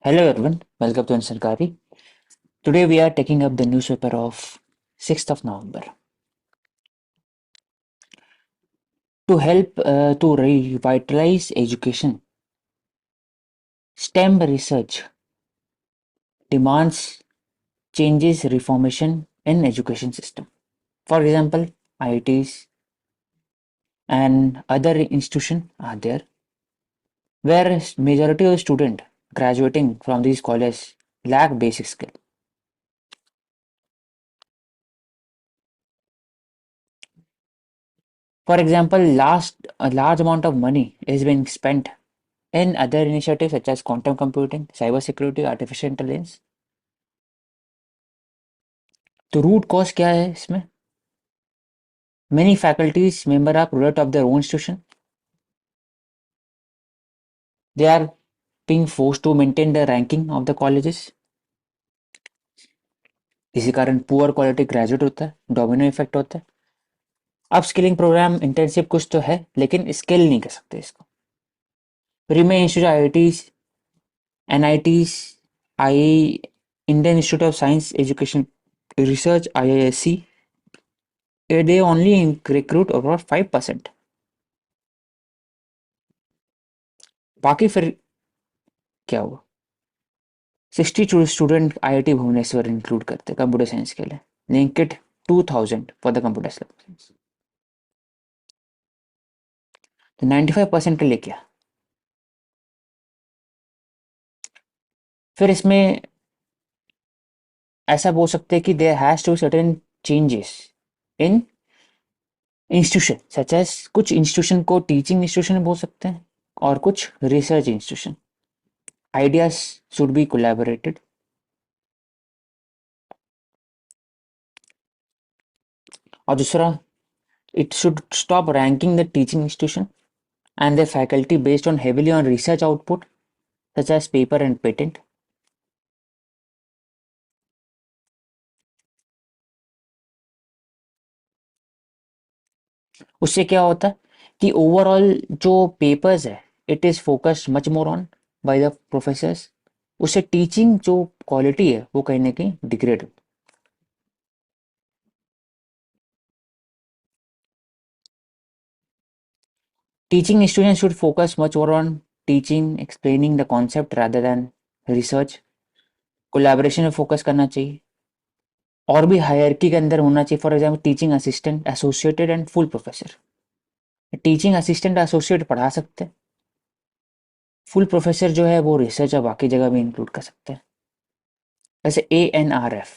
Hello everyone, welcome to Ansarkari. Today we are taking up the newspaper of 6th of November to help to revitalize education. STEM research demands changes reformation in education system. For example, IITs and other institutions are there where majority of students graduating from these colleges lack basic skill. For example, a large amount of money is being spent in other initiatives such as quantum computing, cybersecurity, artificial intelligence. तो root cause क्या है इसमें? Many faculties member are product of their own institution. They are being forced to maintain the ranking of the colleges. इसी कारण poor quality graduate होता है, domino effect होता है. अपस्किलिंग प्रोग्राम इंटर्नशिप कुछ तो है लेकिन स्केल नहीं कर सकते इसको. Premier institute IITs, NITs, I Indian institute of science education research IISc, they only recruit about 5%. बाकी फिर क्या हुआ? 60 स्टूडेंट IIT भुवनेश्वर इंक्लूड करते हैं कंप्यूटर साइंस के लिए, link it 2000 for the computer science. तो 95% के लिए क्या? फिर इसमें ऐसा बोल सकते हैं कि there has to certain changes in institution such as, कुछ इंस्टीट्यूशन को टीचिंग इंस्टीट्यूशन बोल सकते हैं और कुछ research institution. Ideas should be collaborated. और दूसरा, it should stop ranking the teaching institution and their faculty based on heavily on research output such as paper and patent. उससे क्या होता है कि ओवरऑल जो पेपर्स है it is focused much more on by the professors. उससे teaching जो quality है वो कहीं ना कहीं डिग्रेड हो. Teaching institution should focus much more on teaching, explaining the concept rather than research. Collaboration में फोकस करना चाहिए और भी हायरकी के अंदर होना चाहिए. For example teaching assistant, associated and full professor. Teaching assistant associate पढ़ा सकते हैं, फुल प्रोफेसर जो है वो रिसर्च और बाकी जगह भी इंक्लूड कर सकते हैं. जैसे ANRF,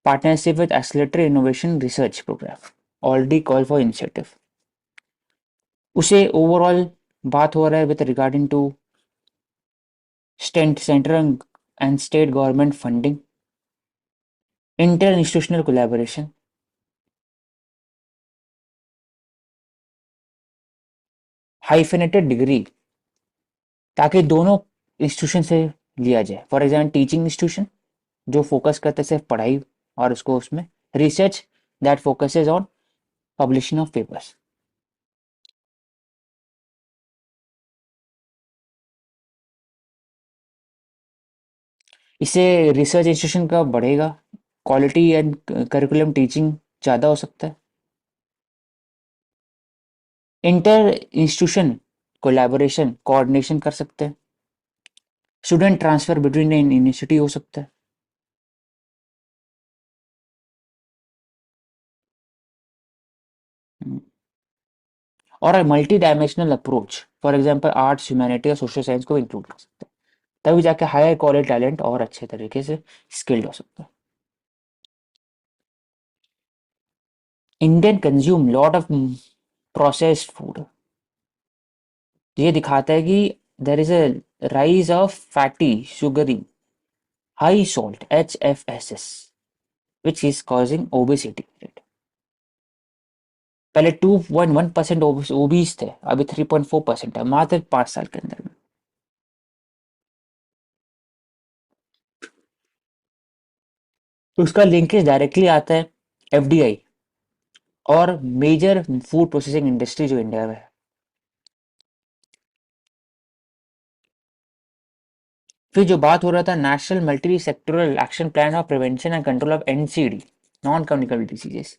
partnership with acceleratory innovation research programme, already call for initiative. उसे ओवरऑल बात हो रहा है with regarding to central and state government funding, inter institutional collaboration, hyphenated degree ताकि दोनों इंस्टीट्यूशन से लिया जाए. फॉर एग्जाम्पल टीचिंग इंस्टीट्यूशन जो फोकस करते हैं सिर्फ पढ़ाई और उसको उसमें research that focuses on publishing of papers. इससे रिसर्च इंस्टीट्यूशन का बढ़ेगा, क्वालिटी एंड करिकुलम टीचिंग ज़्यादा हो सकता है. इंटर इंस्टीट्यूशन कोलैबोरेशन कोऑर्डिनेशन कर सकते हैं. स्टूडेंट ट्रांसफर बिटवीन यूनिवर्सिटी हो सकता है. हम्म. और multi dimensional approach, for example arts, humanity और सोशल साइंस को इंक्लूड कर सकते हैं. तभी जाके हायर क्वालिटी टैलेंट और अच्छे तरीके से स्किल्ड हो सकता है. Indian consume lot of processed food. ये दिखाता है कि there is a rise of fatty, sugary, high salt HFSS which is causing obesity. पहले 2.1% ओबीस थे, अभी 3.4% है मात्र 5 साल के अंदर में. तो उसका लिंकेज डायरेक्टली आता है FDI और मेजर फूड प्रोसेसिंग इंडस्ट्री जो इंडिया में है. फिर जो बात हो रहा था national multi sectoral action plan of prevention and control of NCD, non communicable diseases,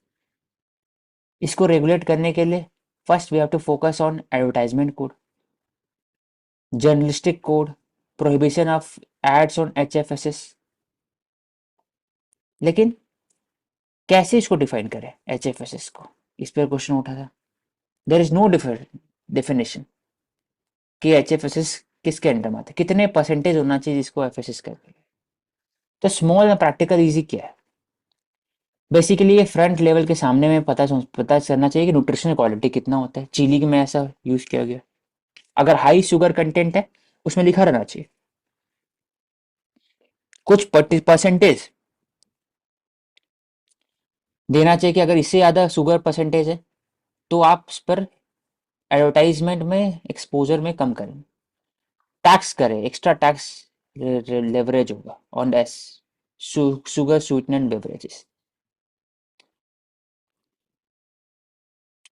इसको रेगुलेट करने के लिए first we have to focus on advertisement code, journalistic code, prohibition of ads on HFSS. लेकिन कैसे इसको डिफाइन करें HFSS को, इस पर क्वेश्चन उठा था। देयर इज नो डेफिनेशन कि एचएफएसएस किसके अंडर में आते, कितने परसेंटेज होना चाहिए जिसको एफएसएस कहते हैं। तो स्मॉल में प्रैक्टिकल इजी क्या है, बेसिकली ये फ्रंट लेवल के सामने में पता करना चाहिए कि न्यूट्रिशनल क्वालिटी कितना होता है। चिली में ऐसा यूज किया गया, अगर हाई शुगर कंटेंट है उसमें लिखा रहना चाहिए कुछ परसेंटेज देना चाहिए कि अगर इससे ज़्यादा शुगर परसेंटेज है तो आप उस पर एडवर्टाइजमेंट में एक्सपोजर में कम करें, टैक्स करें, एक्स्ट्रा टैक्स लेवरेज होगा on as sugar sweetened beverages.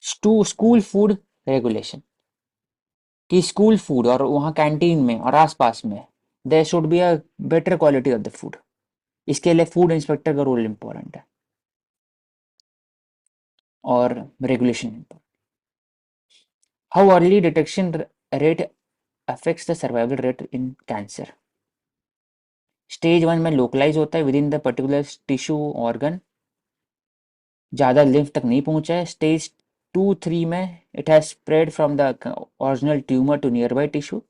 School food regulation, कि स्कूल फूड और वहाँ कैंटीन में और आसपास में there should be a better quality of the food. इसके लिए फूड इंस्पेक्टर का रोल इम्पोर्टेंट है और regulation. How early detection rate affects the survival rate in cancer. Stage 1 में लोकलाइज होता है within the particular tissue organ, ज़्यादा lymph तक नहीं पहुंचा है। स्टेज 2-3 में it has spread from the original tumour to nearby tissue,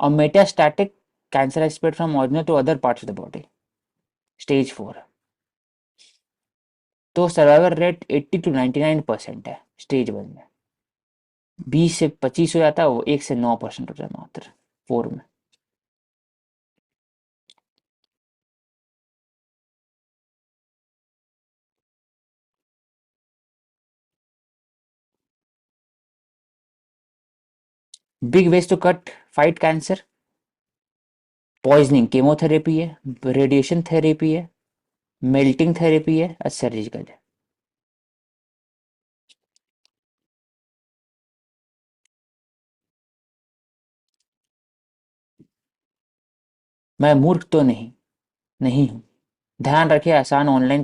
और metastatic cancer has spread from original to other parts of the body, stage 4। तो survival rate 80 to 99% है stage 1 में। 20 से 25 हो जाता है, वो 1 से 9% हो जाता है मात्र 4 में। Big ways to cut fight cancer, poisoning chemotherapy है, रेडिएशन थेरेपी है, मेल्टिंग थेरेपी है, सर्जिकल है। मैं मूर्ख तो नहीं हूँ। ध्यान रखिए, आसान ऑनलाइन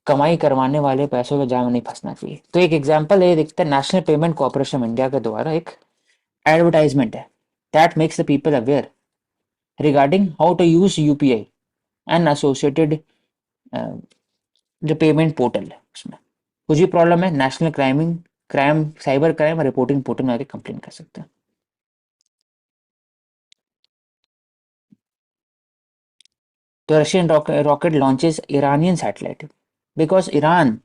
कमाई करवाने वाले पैसों में जाम नहीं फंसना चाहिए। तो एक एग्जांपल है, देखते हैं नेशनल पेमेंट कॉर्पोरेशन इंडिया के द्वारा एक एडवर्टाइजमेंट है that makes the people aware regarding how to use UPI and associated जो पेमेंट पोर्टल है उसमें कुछ भी प्रॉब्लम है, national crime cyber crime reporting portal में आके कंप्लेन कर सकते हैं। तो Russian rocket launches Iranian satellite, because Iran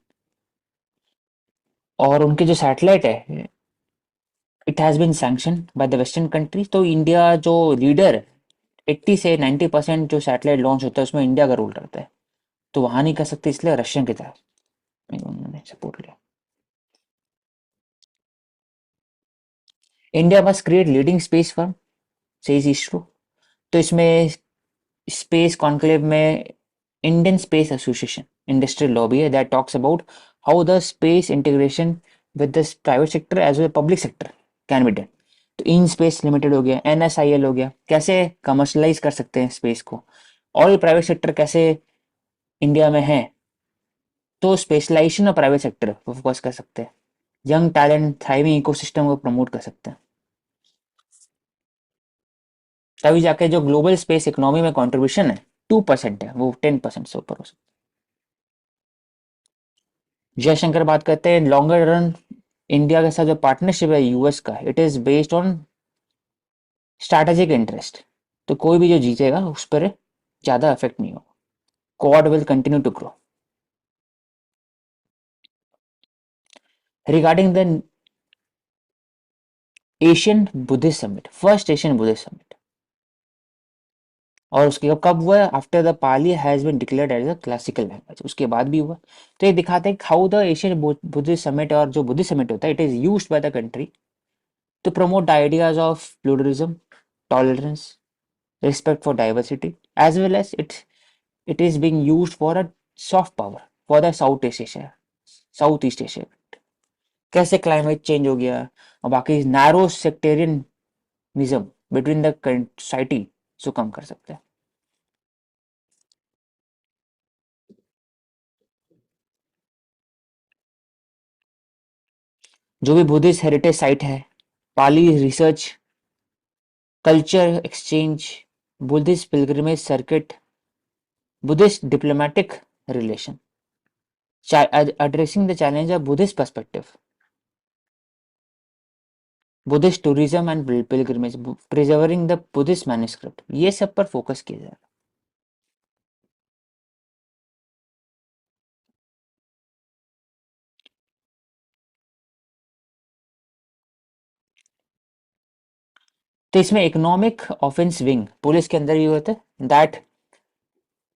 और उनके जो सैटेलाइट है it has been sanction by the western country. तो इंडिया जो लीडर है, 80 से 90% जो सैटेलाइट लॉन्च होता है उसमें इंडिया का रोल रहता है, तो वहां नहीं कर सकते, इसलिए रशियन की तरफ उन्होंने सपोर्ट लिया। India must create leading space firm, says ISRO. तो इसमें स्पेस कॉन्क्लेव में Indian space association industrial lobby है that talks about how the space integration with the private sector as well public sector can be done. तो in space limited हो गया, NSIL हो गया, कैसे कमर्शलाइज कर सकते हैं स्पेस को, और प्राइवेट सेक्टर कैसे इंडिया में है, तो स्पेशलाइजेशन और प्राइवेट सेक्टर पर फोकस कर सकते हैं, यंग टैलेंट थ्राइविंग इकोसिस्टम को प्रमोट कर सकते हैं, तभी जाके जो ग्लोबल स्पेस इकोनॉमी में कंट्रीब्यूशन है 2% है वो 10% से ऊपर हो सकता है। जयशंकर बात करते हैं लॉन्गर रन इंडिया के साथ जो पार्टनरशिप है यूएस का, it is based on strategic interest. तो कोई भी जो जीतेगा उस पर ज्यादा इफेक्ट नहीं होगा, Quad will continue to grow. Regarding the Asian Buddhist summit, first Asian Buddhist summit, और उसके कब हुआ, after the Pali has been declared as a classical language, उसके बाद भी हुआ। तो ये दिखाते हैं how the Asian Buddhist summit, और जो बुद्धिस्ट समिट होता है it is used by the country to promote the ideas of pluralism, tolerance, respect for diversity, as well as it is being used for a soft power for the Southeast Asia। कैसे climate change हो गया और बाकी narrow sectarianism between the society जो कम कर सकते हैं। जो भी बुद्धिस्ट हेरिटेज साइट है, Pali research, culture exchange, Buddhist pilgrimage circuit, Buddhist diplomatic relation, addressing the challenge of Buddhist perspective, Buddhist tourism and pilgrimage, preserving the Buddhist manuscript, ये सब पर फोकस किया जाएगा। तो इसमें इकोनॉमिक ऑफेंस विंग पुलिस के अंदर ये होता है, that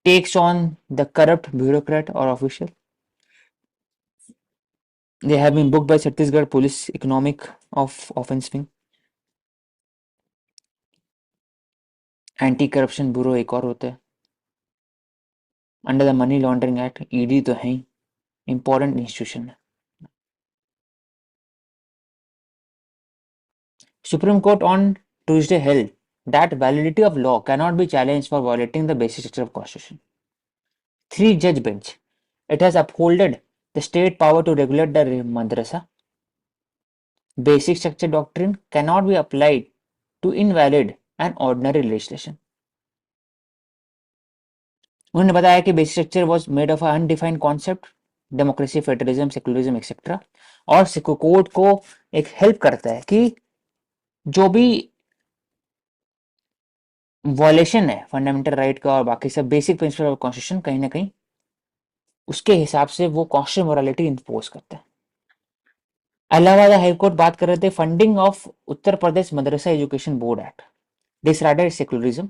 takes on the corrupt bureaucrat और official. They have been booked by Chhattisgarh police economic of offence wing. Anti corruption bureau एक और होता है, under the money laundering act. ED तो है ही, इंपॉर्टेंट इंस्टीट्यूशन है। Supreme Court on Tuesday held that validity of law cannot be challenged for violating the basic structure of Constitution. Three-judge bench. It has upholded the state power to regulate the madrasa. Basic structure doctrine cannot be applied to invalid and ordinary legislation. उन्होंने बताया कि basic structure was made of undefined concept, democracy, federalism, secularism etcetera, और court को एक help करता है कि जो भी वॉयलेशन है फंडामेंटल राइट का और बाकी सब बेसिक प्रिंसिपल ऑफ कॉन्स्टिट्यूशन, कहीं ना कहीं उसके हिसाब से वो कॉन्स्टिट्यूशनल मोरालिटी इम्पोज करता है। इलाहाबाद हाईकोर्ट बात कर रहे थे funding of Uttar Pradesh Madarsa education board act, derided secularism,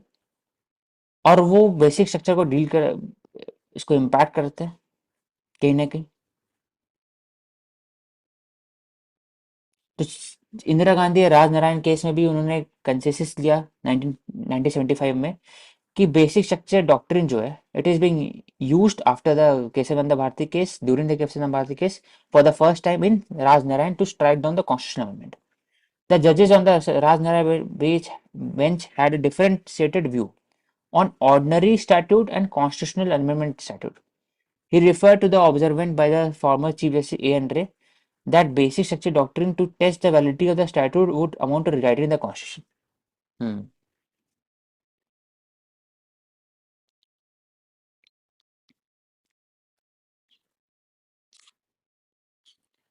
और वो बेसिक स्ट्रक्चर को डील कर इसको इम्पैक्ट करते हैं कहीं ना कहीं। तो इंदिरा गांधी और राजनारायण केस में भी उन्होंने कंसेसिस लिया 1975 में कि बेसिक स्ट्रक्चर डॉक्ट्रिन जो है it is being used after the Keshavananda Bharati case, during the Keshavananda Bharati case, for the first time in Raj Narain to strike down the constitutional amendment. The judges on the Rajnara bench had a differentiated view on ordinary statute and constitutional amendment statute. He referred to the observation by the former Chief Justice A.N. Ray that basic structure doctrine to test the validity of the statute would amount to rewriting the constitution.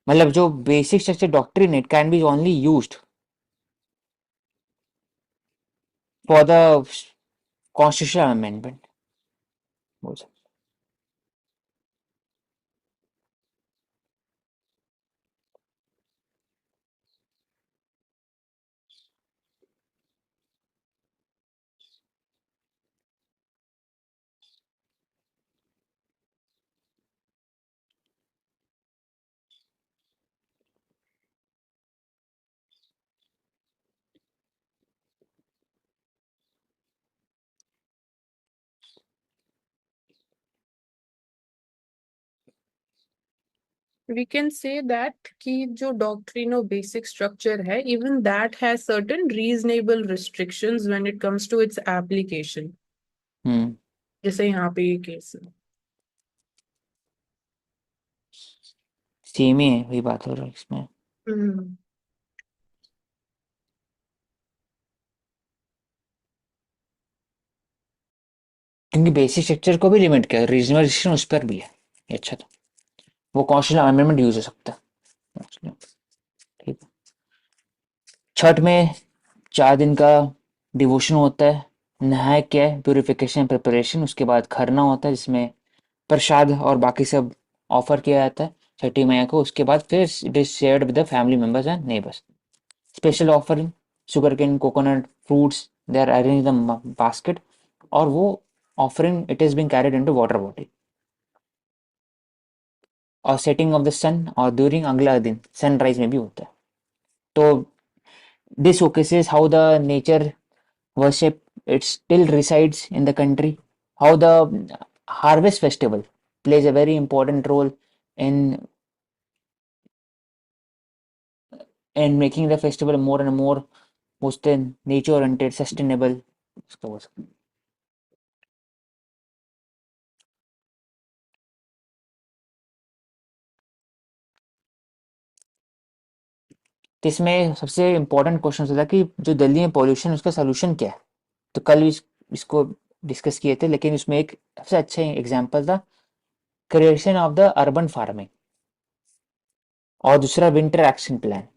मतलब जो basic structure doctrine it can B only used for the constitutional amendment बोल सकते। We can say that कि जो doctrine of basic structure है, even that has certain reasonable restrictions when it comes to its application. जैसे यहाँ पे ये case है। सेम ही है, वही बात हो रहा है इसमें। क्योंकि बेसिक स्ट्रक्चर को भी लिमिट किया, रीजनल रिस्ट्रिक्शन उस पर भी है। अच्छा, तो वो कॉन्स्टिट्यूशनल अमेंडमेंट यूज हो सकता है। ठीक है। छठ में 4 दिन का डिवोशन होता है, नहाय के प्यूरिफिकेशन प्रिपरेशन, उसके बाद खरना होता है जिसमें प्रसाद और बाकी सब ऑफर किया जाता है छठी मैया को। उसके बाद फिर it is shared with the family members and neighbours. Special offering sugar cane, coconut, fruits, they are arrange the basket, और वो offering it is being carried into water bottle. और सेटिंग ऑफ द सन और during अगला दिन sunrise में भी होता है। तो this showcases how the nature worship it still resides in the country, how the harvest festival plays a very important role in making the festival more and more पूछते हैं नेचर ओरिएंटेड सस्टेनेबल, उसका बोल सकते हैं। तो इसमें सबसे important question होता है कि जो दिल्ली में पॉल्यूशन उसका सोल्यूशन क्या है। तो कल इसको डिस्कस किए थे, लेकिन इसमें एक सबसे अच्छा एग्जांपल था creation of the urban farming, और दूसरा विंटर एक्शन प्लान।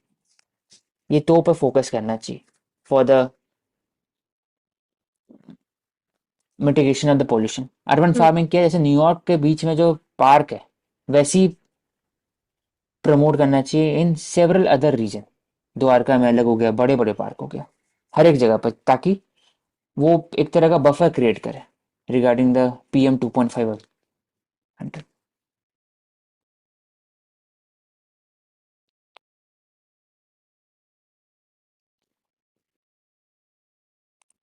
ये दो पर फोकस करना चाहिए for the mitigation of the pollution. Urban hmm farming क्या है, जैसे न्यूयॉर्क के बीच में जो पार्क है वैसी प्रमोट करना चाहिए in several other region. Dwarka में अलग हो गया, बड़े बड़े पार्क हो गया हर एक जगह पर, ताकि वो एक तरह का बफर क्रिएट करे regarding the PM 2.5 hundred.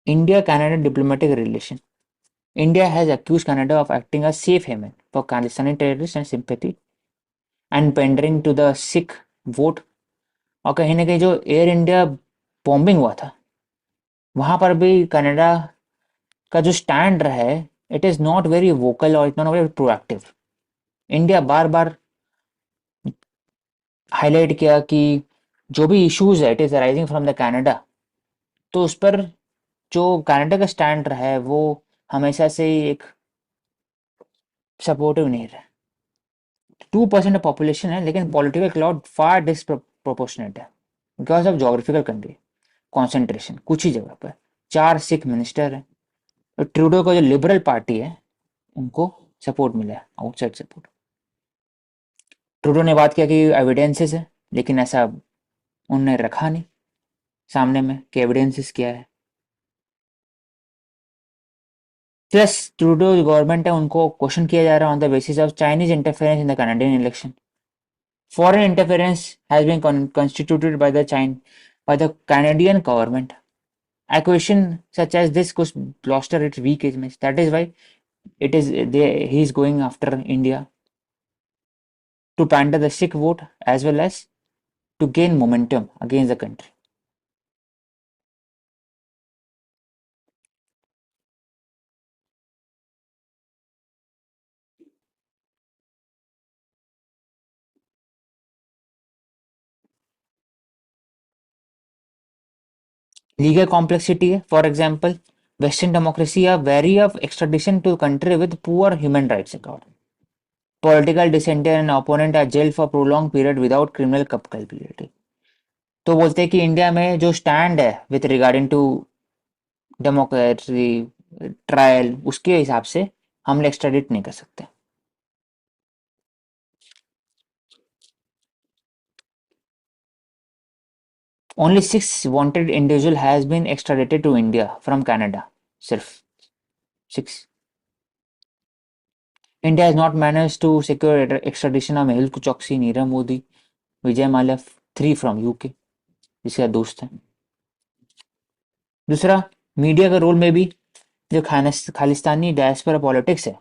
India Canada diplomatic relation. India has accused Canada of acting as safe haven for Khalistani terrorists and sympathy and pandering to the Sikh vote। और कहीं ना कहीं जो एयर इंडिया बॉम्बिंग हुआ था वहां पर भी कनाडा का जो स्टैंड रहा है, it is not very vocal और it not very proactive. India बार बार हाईलाइट किया कि जो भी इश्यूज है it is arising from the Canada, तो उस पर जो कनाडा का स्टैंड रहा है वो हमेशा से ही एक सपोर्टिव नहीं रहा। 2% पॉपुलेशन है लेकिन पॉलिटिकल क्लाउड फार डिसप्रोपोर्शनेट है because of geographical country concentration. कुछ ही जगह पर 4 सिख मिनिस्टर है। तो ट्रूडो का जो लिबरल पार्टी है उनको सपोर्ट मिला है, आउटसाइड सपोर्ट। ट्रूडो ने बात किया कि एविडेंसेस है, लेकिन ऐसा उनने रखा नहीं सामने में कि एविडेंसेस क्या है। प्लस ट्रूडो जो गवर्नमेंट है उनको क्वेश्चन किया जा रहा है on the basis of Chinese interference in the Canadian election. Foreign interference has been constituted by the Canadian government. Accusation such as this could bolster its weak image. That is why he is going after India to pander the Sikh vote as well as to gain momentum against the country. Legal complexity, for example, Western democracy are wary of extradition to a country with poor human rights record. Political dissenter and opponent are jailed for prolonged period without criminal culpability. तो बोलते हैं कि India में जो stand है with regarding to democracy trial, उसके हिसाब से हम एक्स्ट्राडिट नहीं कर सकते। Only 6 wanted individual has been extradited to India from Canada, सिर्फ 6। India has not manage to secure extradition of Mehul Choksi, Nirav Modi, Vijay Mallya, 3 from UK जिसका दोस्त है। दूसरा, मीडिया का रोल में भी जो खालिस्तानी डायस्पोरा पॉलिटिक्स है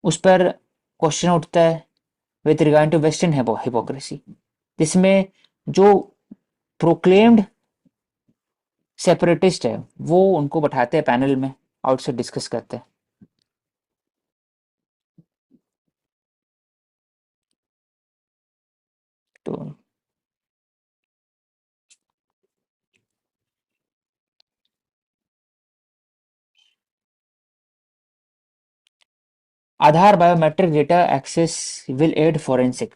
उस पर क्वेश्चन उठता है with regard to western hypocrisy, जिसमें जो प्रोक्लेम्ड सेपरेटिस्ट है वो उनको बैठाते हैं पैनल में और उससे डिस्कस करते हैं। तो Aadhaar biometric data access will aid forensic.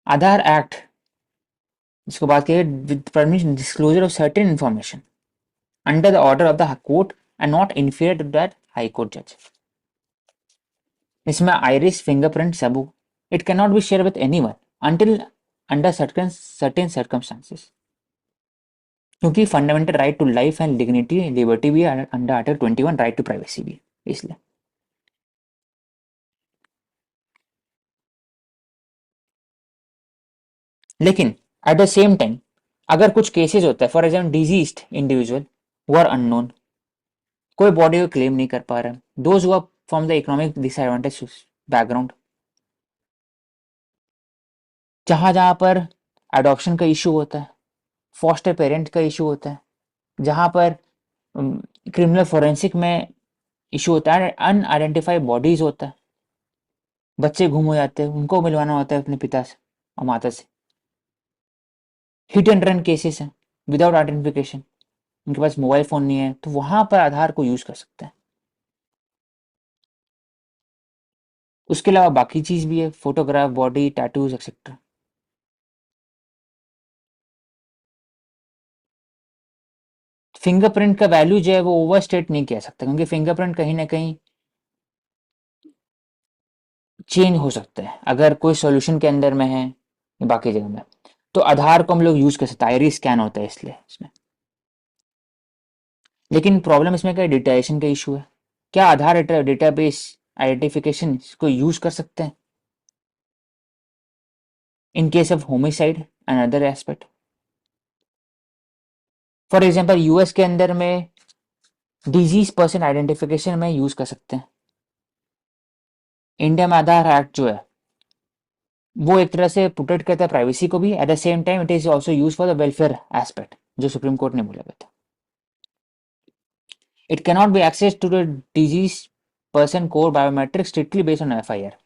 Aadhaar act जिसको बात की with permission disclosure of certain information under the order of the court and not inferior to that high court जज। इसमें आइरिस फिंगरप्रिंट सबूत it can not be share with anyone until under certain circumstances, क्योंकि fundamental right to life and dignity liberty भी under article 21 right to privacy भी, इसलिए। लेकिन eight the same time अगर कुछ केसेस होता है, for example diseased individual who are unknown, कोई बॉडी को क्लेम नहीं कर पा रहा, those who are from the economic disadvantage background, जहां जहां पर एडॉप्शन का इशू होता है फॉस्टर पेरेंट का इशू होता है, जहाँ पर क्रिमिनल फोरेंसिक में इशू होता है, अनआइडेंटिफाइड बॉडीज होता है, बच्चे गुम हो जाते हैं, उनको मिलवाना होता है अपने पिता से और माता से। हिट एंड रन केसेस हैं विदाउट आइडेंटिफिकेशन, उनके पास मोबाइल फोन नहीं है, तो वहां पर आधार को यूज कर सकते हैं। उसके अलावा बाकी चीज भी है, photograph, body, tattoos etcetera. Fingerprint का वैल्यू जो है वो ओवरस्टेट नहीं किया सकता, क्योंकि फिंगरप्रिंट कहीं ना कहीं चेंज हो सकता है अगर कोई सॉल्यूशन के अंदर में है या बाकी जगह में। तो आधार को हम लोग यूज कर सकते हैं, आईरिस स्कैन होता है इसलिए इसमें। लेकिन प्रॉब्लम इसमें क्या, डिटेशन का इशू है। क्या आधार डेटाबेस आइडेंटिफिकेशन को यूज कर सकते हैं in case of homicide and other aspect? For example US के अंदर में डिजीज पर्सन आइडेंटिफिकेशन में यूज कर सकते हैं। इंडिया में आधार एक्ट जो है वो एक तरह से प्रोटेक्ट करता है प्राइवेसी को भी, at the same time it is also use for the welfare aspect, जो सुप्रीम कोर्ट ने बोला गया था। It cannot be access to the disease person core biometric strictly based on FIR.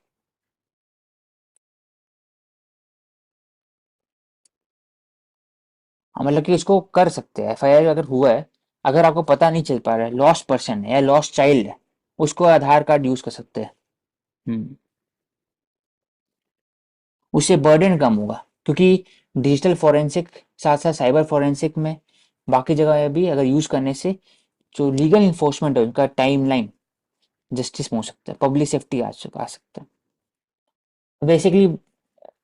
मतलब कि इसको कर सकते हैं, एफआईआर अगर हुआ है, अगर आपको पता नहीं चल पा रहा है, लॉस्ट पर्सन है या लॉस्ट चाइल्ड है, उसको आधार कार्ड यूज कर सकते हैं। हम्म, उससे बर्डन कम होगा, क्योंकि डिजिटल फॉरेंसिक साथ साथ साइबर फॉरेंसिक में बाकी जगह भी अगर यूज करने से जो लीगल इन्फोर्समेंट है उनका टाइमलाइन जस्टिस में हो सकता है, पब्लिक सेफ्टी आ सकता है। Basically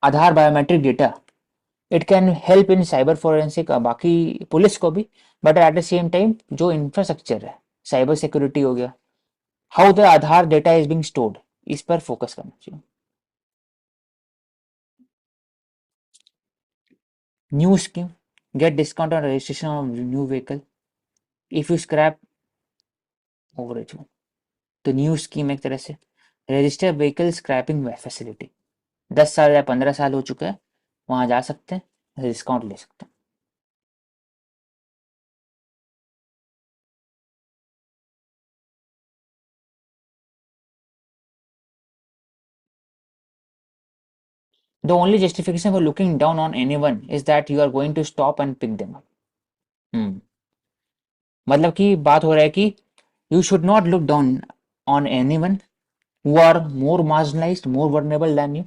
Aadhaar biometric data, it can help in cyber forensic, बाकी पुलिस को भी, but at the same time जो इंफ्रास्ट्रक्चर है, साइबर सिक्योरिटी हो गया, how the Aadhaar data is being stored, इस पर फोकस करना चाहिए। New scheme, get discount on registration of new vehicle if you scrap ओवरेज। तो न्यू स्कीम एक तरह से रजिस्टर व्हीकल स्क्रैपिंग फैसिलिटी, 10 साल या 15 साल हो चुका है, वहां जा सकते हैं, डिस्काउंट ले सकते हैं। The only justification for looking down on anyone is that you are going to stop and pick them up. हम्म, मतलब कि बात हो रहा है कि you should not look down on anyone who are more marginalized, more vulnerable than you.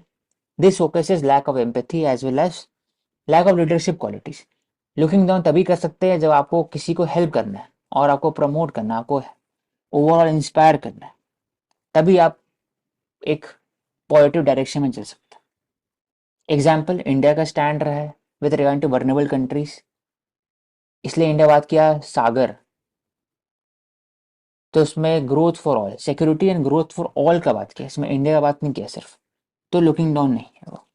This focuses lack of empathy as well as lack of leadership qualities. Looking down तभी कर सकते हैं जब आपको किसी को हेल्प करना है और आपको प्रमोट करना है, आपको ओवरऑल इंस्पायर करना है, तभी आप एक पॉजिटिव डायरेक्शन में चल सकते हैं। एग्जाम्पल इंडिया का स्टैंड रहा है with regard to vulnerable countries, इसलिए इंडिया बात किया सागर, तो उसमें growth for all, security and growth for all का बात किया, इसमें इंडिया का बात नहीं किया सिर्फ, तो लुकिंग डाउन नहीं है वो।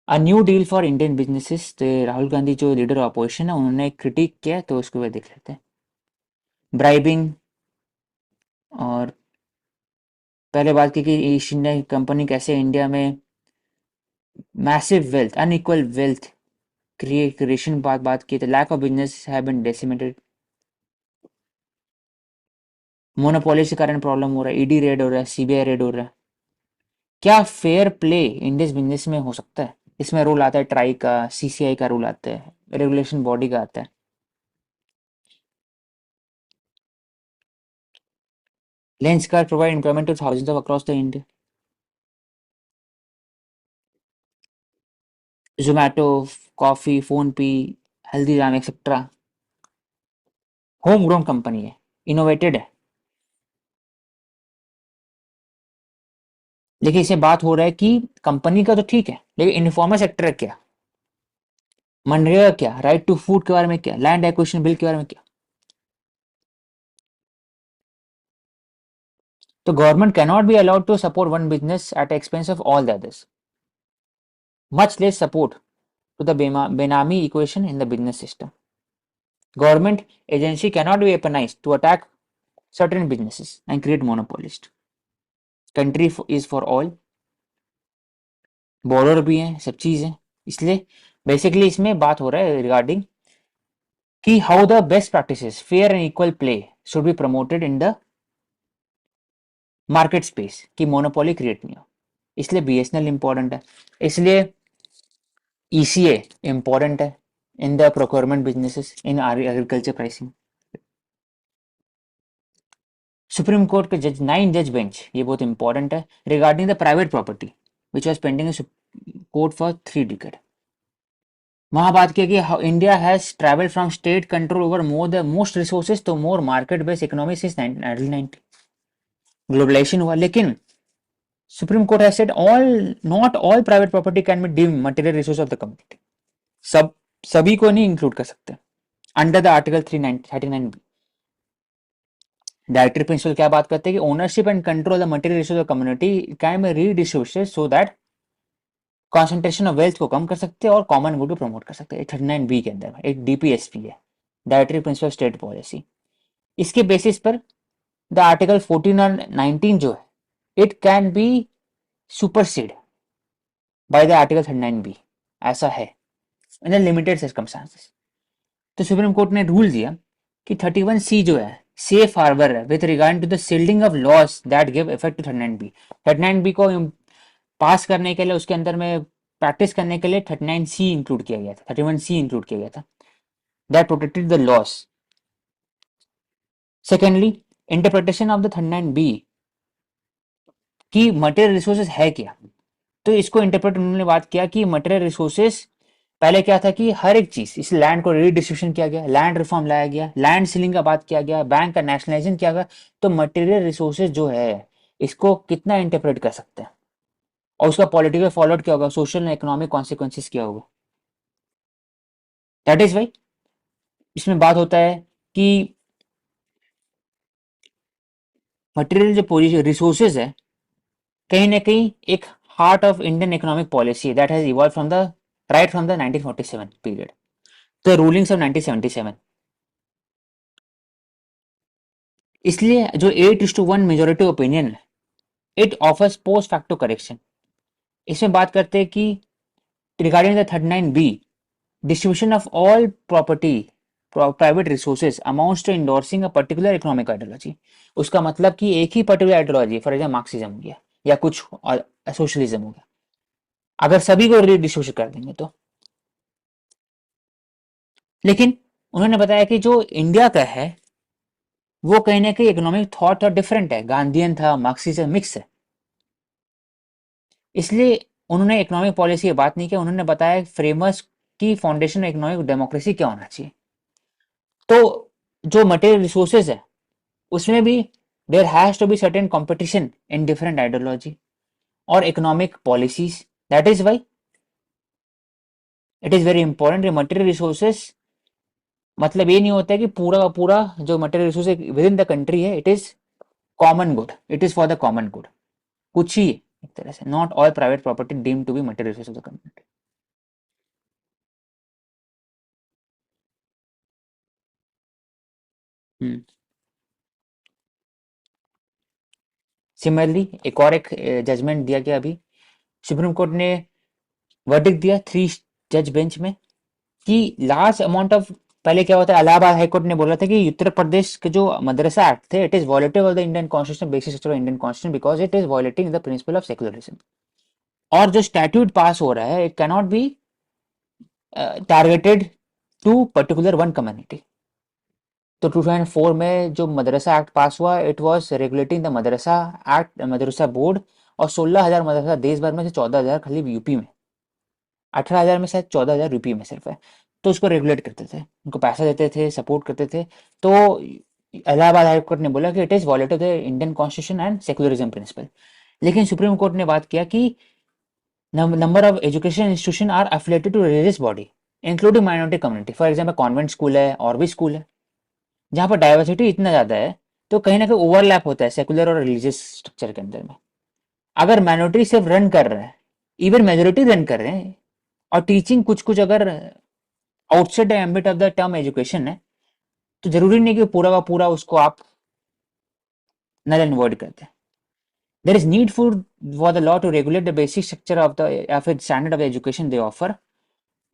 A new deal for Indian businesses, तो राहुल गांधी जो लीडर अपोजिशन है उन्होंने क्रिटिक किया, तो उसको भी देख लेते हैं। ब्राइबिंग, और पहले बात की कि ईस्ट इंडिया कंपनी कैसे इंडिया में massive wealth, unequal wealth creation बात की, तो lack of business have been decimated, monopoly के कारण प्रॉब्लम हो रहा है, ईडी रेड हो रहा है, सीबीआई रेड हो रहा है। क्या फेयर प्ले इंडियन बिजनेस में हो सकता है? इसमें रूल आता है ट्राई का, सीसीआई का रूल आता है, रेगुलेशन बॉडी का आता है। Lenskart provide employment to thousands of across the India. Zomato, coffee, PhonePe, Haldiram etcetera home grown company है, इनोवेटेड है। लेकिन इसे बात हो रहा है कि कंपनी का तो ठीक है, लेकिन इन्फॉर्मल सेक्टर क्या, मनरेगा क्या, राइट टू फूड के बारे में क्या, लैंड एक्विजिशन बिल के बारे में क्या? तो government cannot be allowed to support one business at expense of all the others, much less support to the benami equation in the business system. Government agency cannot be weaponized to attack certain businesses and create monopolist. Country is for all, border भी है, सब चीज है, इसलिए basically इसमें बात हो रहा है रिगार्डिंग कि how the best practices fair and equal play should be promoted in the market space कि मोनोपोली क्रिएट नहीं हो। इसलिए बीएसएनएल इंपॉर्टेंट है, इसलिए ईसीए इंपॉर्टेंट है in the procurement businesses in agriculture pricing. Supreme court के जज 9 जज बेंच ये बहुत इंपॉर्टेंट है regarding the private property which was pending court for 3 decades। वहां बात की कि India has travel from state control over more the most resources to more market based economy since 1990। Globalisation हुआ लेकिन supreme court has said all not all private property can be deemed material resource of the community. सब सभी को नहीं include कर सकते under the article 339 B. Directory principle क्या बात करते हैं कि ownership and control the material resource of community can be redistributed so that concentration of wealth को कम कर सकते हैं और कॉमन गुड को प्रमोट कर सकते हैं। 39 बी के अंदर एक डीपीएसपी है, डायरेक्टरी प्रिंसिपल स्टेट पॉलिसी। इसके बेसिस पर द आर्टिकल 14 और 19 जो है it can be supersede by the article 39 B, ऐसा है इन लिमिटेड सर्कमस्टांसेस। तो सुप्रीम कोर्ट ने रूल दिया कि 31C जो है सेफ हार्बर है with regard to the shielding of laws that give effect to 39 B. 39 B को पास करने के लिए उसके अंदर में प्रैक्टिस करने के लिए 39C इंक्लूड किया गया था, 31C इंक्लूड किया गया था that protected the laws. Secondly interpretation of the 39 B कि मटेरियल रिसोर्सेज है क्या, तो इसको इंटरप्रेट उन्होंने बात किया कि मटेरियल रिसोर्सेज पहले क्या था कि हर एक चीज इस लैंड को रीडिस्ट्रीब्यूशन किया गया, लैंड रिफॉर्म लाया गया, लैंड सीलिंग का बात किया गया, बैंक का नेशनलाइजेशन किया गया। तो मटेरियल रिसोर्सेज जो है इसको कितना इंटरप्रेट कर सकते हैं और उसका पॉलिटिकल फॉलोआउट क्या होगा, सोशल एंड इकोनॉमिक कॉन्सिक्वेंसेस क्या होगा। दैट इज वाई इसमें बात होता है कि मटेरियल जो पोजिशन रिसोर्सेज है कहीं ना कहीं एक heart of Indian economic policy that has evolve from the right from the 1947 period, the rulings of 1977। इसलिए जो 8:1 मेजोरिटी ओपिनियन है it offers post facto correction. इसमें बात करते हैं कि regarding the 39 B distribution of all property private resources amounts to endorsing a particular economic ideology. उसका मतलब कि एक ही particular ideology, for example Marxism हो गया या कुछ सोशलिज्म हो गया, अगर सभी को डिस्ट्रीब्यूशन कर देंगे तो। लेकिन उन्होंने बताया कि जो इंडिया का है वो कहीं ना कहीं इकोनॉमिक थॉट और डिफरेंट है, गांधीयन था, मार्क्सिज्म मिक्स है। इसलिए उन्होंने इकोनॉमिक पॉलिसी की बात नहीं की, उन्होंने बताया फ्रेमवर्क की फाउंडेशन इकोनॉमिक डेमोक्रेसी क्या होना चाहिए। तो जो मटेरियल रिसोर्सेज है उसमें भी there has to be certain competition in different ideology और economic policies. That is why it is very important. Material resources मतलब ये नहीं होता है कि पूरा का पूरा जो material resources within the country है it is common good, it is for the common good. कुछ ही एक तरह से not all private property deemed to be material resource of the community. Similarly एक और एक जजमेंट दिया गया अभी, सुप्रीम कोर्ट ने वर्डिक्ट दिया 3 जज बेंच में कि लार्ज अमाउंट ऑफ, पहले क्या होता है इलाहाबाद हाईकोर्ट ने बोला था कि उत्तर प्रदेश के जो मदरसा एक्ट थे it is violative of the Indian constitution, basic structure of Indian constitution because it is violating the principle of secularism. और जो स्टैट्यूट पास हो रहा है it cannot be targeted to particular one community. तो 2004 में जो Madarsa act pass हुआ it was regulating the Madarsa act, Madarsa board, और 16,000 मदरसा देश भर में से 14,000 खाली यूपी में, 18,000 में शायद 14,000 यूपी में सिर्फ है। तो उसको रेगुलेट करते थे, उनको पैसा देते थे, सपोर्ट करते थे। तो इलाहाबाद हाई कोर्ट ने बोला कि it is violative the Indian constitution and secularism principle. लेकिन सुप्रीम कोर्ट ने बात किया कि number of education institution are affiliated to religious body including minority community. For example convent school है और भी स्कूल है जहाँ पर डाइवर्सिटी इतना ज्यादा है तो कहीं ना कहीं ओवरलैप होता है सेकुलर और रिलीजियस स्ट्रक्चर के अंदर में। अगर माइनॉरिटी सिर्फ रन कर रहा है, इवन मेजोरिटी रन कर रहे हैं, और टीचिंग कुछ कुछ अगर outside the ambit of the term education है तो जरूरी नहीं कि पूरा का पूरा उसको आप नल एंड वॉइड करते हैं। There is need for the law to regulate the basic structure of the या फिर standard of the education they offer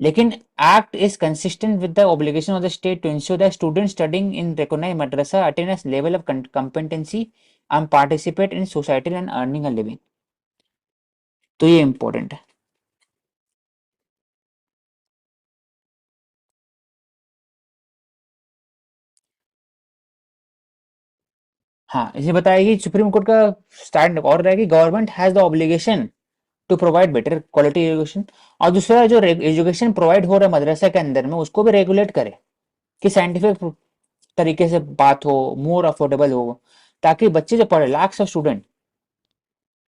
लेकिन act is consistent with the obligation of the state to ensure that students studying in recognized madrasa attain a level of competency and participate in society and earning a living. तो ये important है. हाँ, इसे बताया कि Supreme court का stand और रहा है कि government has the obligation to provide better quality education, और दूसरा जो एजुकेशन प्रोवाइड हो रहा है मदरसा के अंदर में उसको भी रेगुलेट करे कि साइंटिफिक तरीके से बात हो, मोर अफोर्डेबल हो, ताकि बच्चे जो पढ़े लाख्स ऑफ स्टूडेंट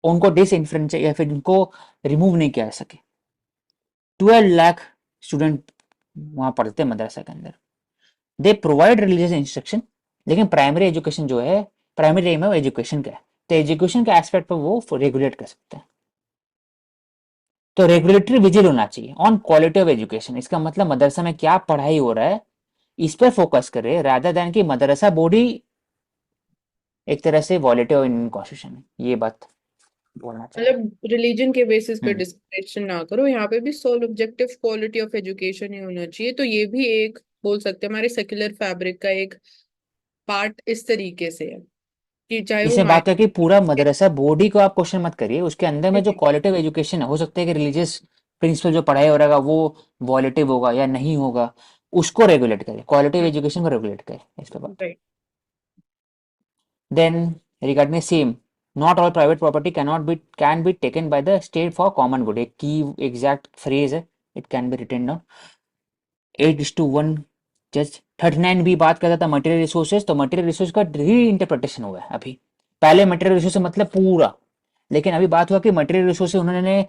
उनको डिसइंफ्रेंच या फिर उनको रिमूव नहीं किया जा सके. 12 लाख स्टूडेंट वहां पढ़ते हैं मदरसा के अंदर. दे प्रोवाइड रिलीजियस इंस्ट्रक्शन, लेकिन प्राइमरी एजुकेशन जो है, प्राइमरी एम है एजुकेशन का है, तो एजुकेशन के एस्पेक्ट पर वो रेगुलेट कर सकते हैं. तो रेगुलेटरी विजिल होना चाहिए ऑन क्वालिटी ऑफ एजुकेशन. इसका मतलब मदरसा में क्या पढ़ाई हो रहा है इस पर फोकस करे, रादर देन कि मदरसा बॉडी एक तरह से वॉलेटिव ऑफ इंडियन कॉन्स्टिट्यूशन है. ये बात बोलना चाह रहा मतलब रिलीजन के बेसिस पे हूँ. डिस्क्रिमिनेशन ना करो, यहाँ पे भी sole objective quality of education ही होना चाहिए। तो ये भी एक बोल सकते हैं हमारे सेक्युलर फैब्रिक का एक पार्ट इस तरीके से है कि चाहे वो इसमें बात है कि पूरा माइनॉरिटी मदरसा बॉडी को आप क्वेश्चन मत करिए, उसके अंदर में जो क्वालिटी ऑफ एजुकेशन है, हो सकता है कि रिलीजियस प्रिंसिपल जो पढ़ाई हो रहा है वो वॉलेटिव होगा या नहीं होगा, उसको रेगुलेट करे, क्वालिटी ऑफ एजुकेशन को रेगुलेट करे. इस पे बात. Right. Then regarding the same, not all private property can be taken by the state for common good. एक key exact phrase है, it can be written down. 8:1 just 39 भी बात करता था मटेरियल रिसोर्सेज, तो मटेरियल रिसोर्स का री interpretation हुआ है अभी. पहले मटेरियल रिसोर्स मतलब पूरा, लेकिन अभी बात हुआ कि मटेरियल रिसोर्सेज उन्होंने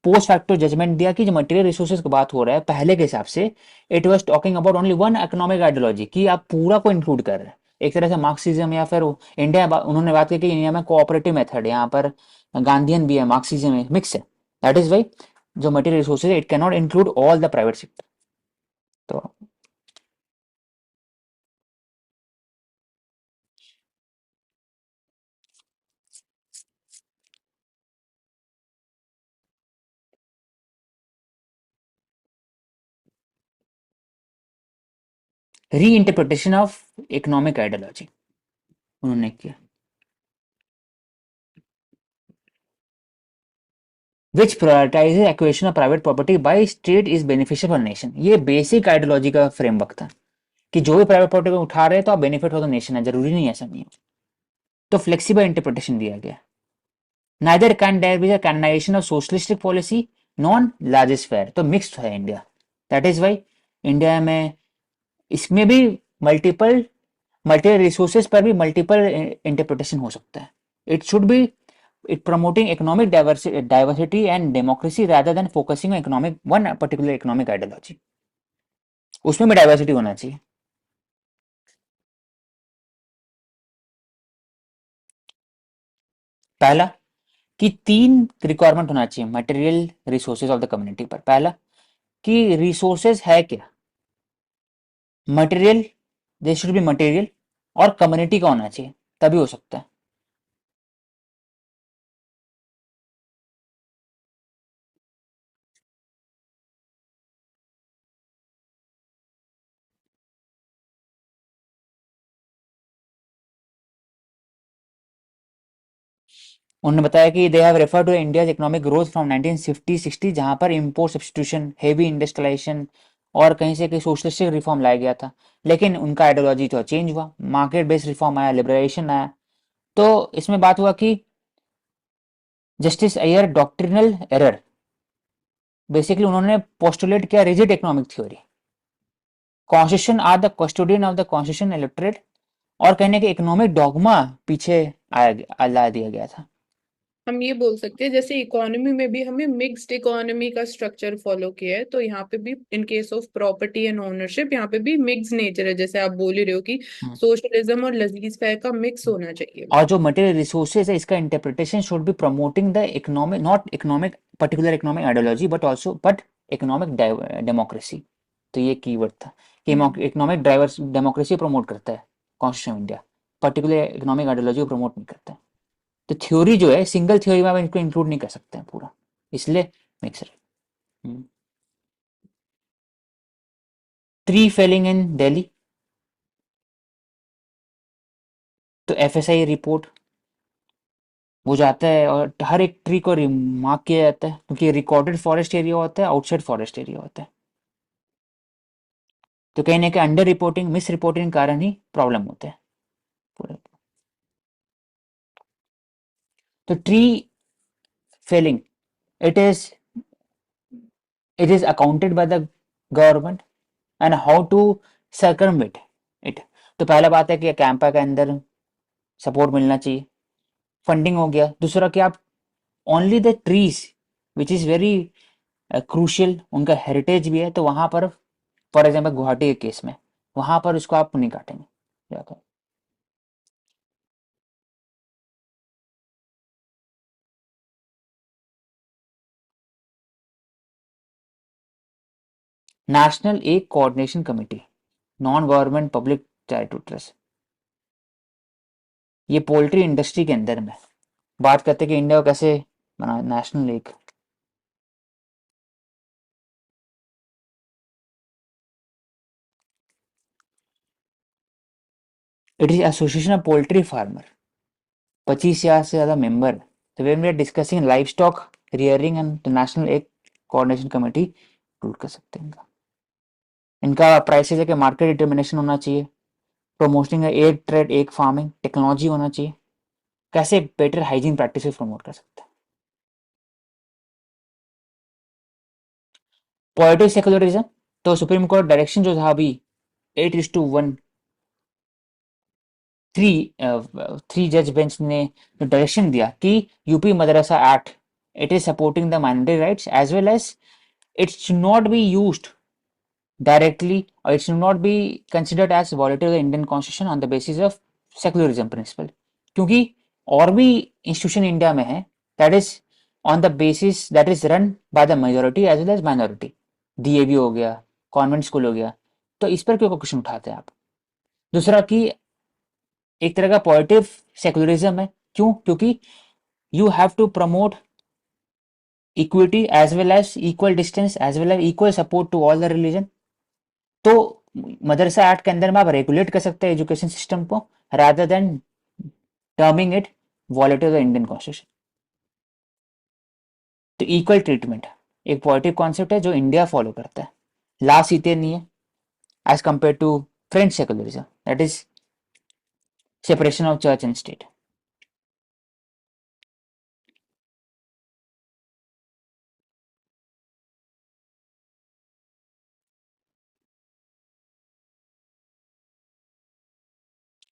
पोस्ट फैक्टो जजमेंट दिया कि जो मटेरियल रिसोर्सेज की बात हो रहा है पहले के हिसाब से, it was talking about only one economic ideology, कि आप पूरा को इंक्लूड कर रहे हैं. एक तरह से मार्क्सिज्म या फिर इंडिया, उन्होंने बात की कि इंडिया में कोऑपरेटिव मेथड, यहाँ पर गांधीयन भी है, मार्क्सिज्म है, मिक्स है. दैट इज वाई जो material resources it can not include all the private sector. तो री इंटरप्रिटेशन ऑफ इकोनॉमिक आइडियोलॉजी उन्होंने किया, which prioritizes acquisition of private property by state is beneficial for nation. ये basic ideology का framework था कि जो भी प्राइवेट प्रॉपर्टी को उठा रहे हैं तो आप बेनिफिट हो तो नेशन है, जरूरी नहीं ऐसा नहीं है. तो फ्लेक्सिबल इंटरप्रिटेशन दिया गया. Neither can there be a canonization of socialistic policy non largest fair. तो मिक्स्ड है India. That is why India में इसमें भी मल्टीपल मल्टीपल रिसोर्सेज पर भी मल्टीपल इंटरप्रिटेशन हो सकता है. It should B it promoting economic diversity and democracy rather than focusing on economic one particular economic ideology. उसमें भी डाइवर्सिटी होना चाहिए. पहला कि 3 रिक्वायरमेंट होना चाहिए material resources of the community पर. पहला कि रिसोर्सेज है क्या, material, they should be material, और कम्युनिटी का होना चाहिए, तभी हो सकता है. उन्होंने बताया कि they have refer to India economic growth from 1950-60, जहां पर इंपोर्ट सब्सटीट्यूशन, हेवी इंडस्ट्रियलाइजेशन और कहीं से कहीं सोशलिस्टिक रिफॉर्म लाया गया था. लेकिन उनका आइडियोलॉजी तो चेंज हुआ, मार्केट बेस्ड रिफॉर्म आया, लिबरेशन आया. तो इसमें बात हुआ कि Justice Iyer doctrinal error, basically उन्होंने पोस्टुलेट किया rigid economic theory, constitution are the custodian of the constitution electorate, और कहने के इकोनॉमिक डॉगमा पीछे ला दिया गया था. हम ये बोल सकते हैं जैसे इकोनॉमी में भी हमें मिक्स्ड इकोनॉमी का स्ट्रक्चर फॉलो किया है, तो यहाँ पे भी in case of property and ownership यहाँ पे भी मिक्स नेचर है, जैसे आप बोल ही रहे हो कि हम्म. सोशलिज्म और लजीज फेयर का मिक्स होना चाहिए। और जो मटेरियल रिसोर्सेज है इसका interpretation should be promoting the economic, not economic particular economic ideology but also but economic democracy. तो ये कीवर्ड था कि इकोनॉमिक ड्राइवर्स डेमोक्रेसी प्रमोट करता है constitution of India, particular economic ideology को प्रमोट नहीं करता है. तो थ्योरी जो है सिंगल थ्योरी में आप इनको इंक्लूड नहीं कर सकते हैं पूरा, इसलिए मिक्स है. ट्री फेलिंग इन दिल्ली, तो एफएसआई रिपोर्ट वो जाता है और हर एक ट्री को मार्क किया जाता है, क्योंकि रिकॉर्डेड फॉरेस्ट एरिया होता है, आउटसाइड फॉरेस्ट एरिया होता है। तो कहीं ना कहीं अंडर रिपोर्टिंग, मिस रिपोर्टिंग के कारण ही प्रॉब्लम होते हैं पूरे। तो tree felling, it is it is accounted by the government and how to circumvent it। तो पहला बात है कि कैंपा के अंदर सपोर्ट मिलना चाहिए, फंडिंग हो गया। दूसरा कि आप only the trees which is very crucial, उनका हेरिटेज भी है, तो वहां पर फॉर एग्जाम्पल गुवाहाटी के केस में वहां पर उसको आप नहीं काटेंगे जाकर। नेशनल एक coordination committee, non government public charity trust, ये पोल्ट्री इंडस्ट्री के अंदर में बात करते हैं कि इंडिया को कैसे बना नेशनल एक। It is association of poultry farmer, 25 या से ज्यादा मेंबर। तो when we are discussing livestock rearing and national एक कोऑर्डिनेशन कमेटी इंक्लूड कर सकते हैं इनका। इनका प्राइसेस है कि मार्केट डिटर्मिनेशन होना चाहिए, प्रमोशनिंग एक ट्रेड एक फार्मिंग, टेक्नोलॉजी होना चाहिए, कैसे बेटर हाइजीन प्रैक्टिसेस प्रमोट कर सकते हैं। पॉलिटिक्स सेकुलरिज्म, तो सुप्रीम कोर्ट डायरेक्शन जो था अभी 8:1, थ्री थ्री जज बेंच ने जो डायरेक्शन दिया कि UP Madrasa act, it is supporting the minority rights as well as it should not be used directly, or it should not be considered as violating the Indian constitution on the basis of secularism principle। क्योंकि और भी institution India में है that is on the basis that is run by the majority as well as minority, DAV हो गया, convent school हो गया। तो इस पर क्यों क्वेश्चन उठाते हैं आप। दूसरा कि एक तरह का पॉजिटिव सेकुलरिज्म है, क्यों, क्योंकि you have to promote equity as well as equal distance as well as equal support to all the religion. तो मदरसा एक्ट के अंदर में आप रेगुलेट कर सकते हैं एजुकेशन सिस्टम को, rather than terming it violative the Indian constitution. तो इक्वल ट्रीटमेंट एक पॉजिटिव कॉन्सेप्ट है जो इंडिया फॉलो करता है, ला सीते नहीं है as compare to French secularism, that is separation of church and state.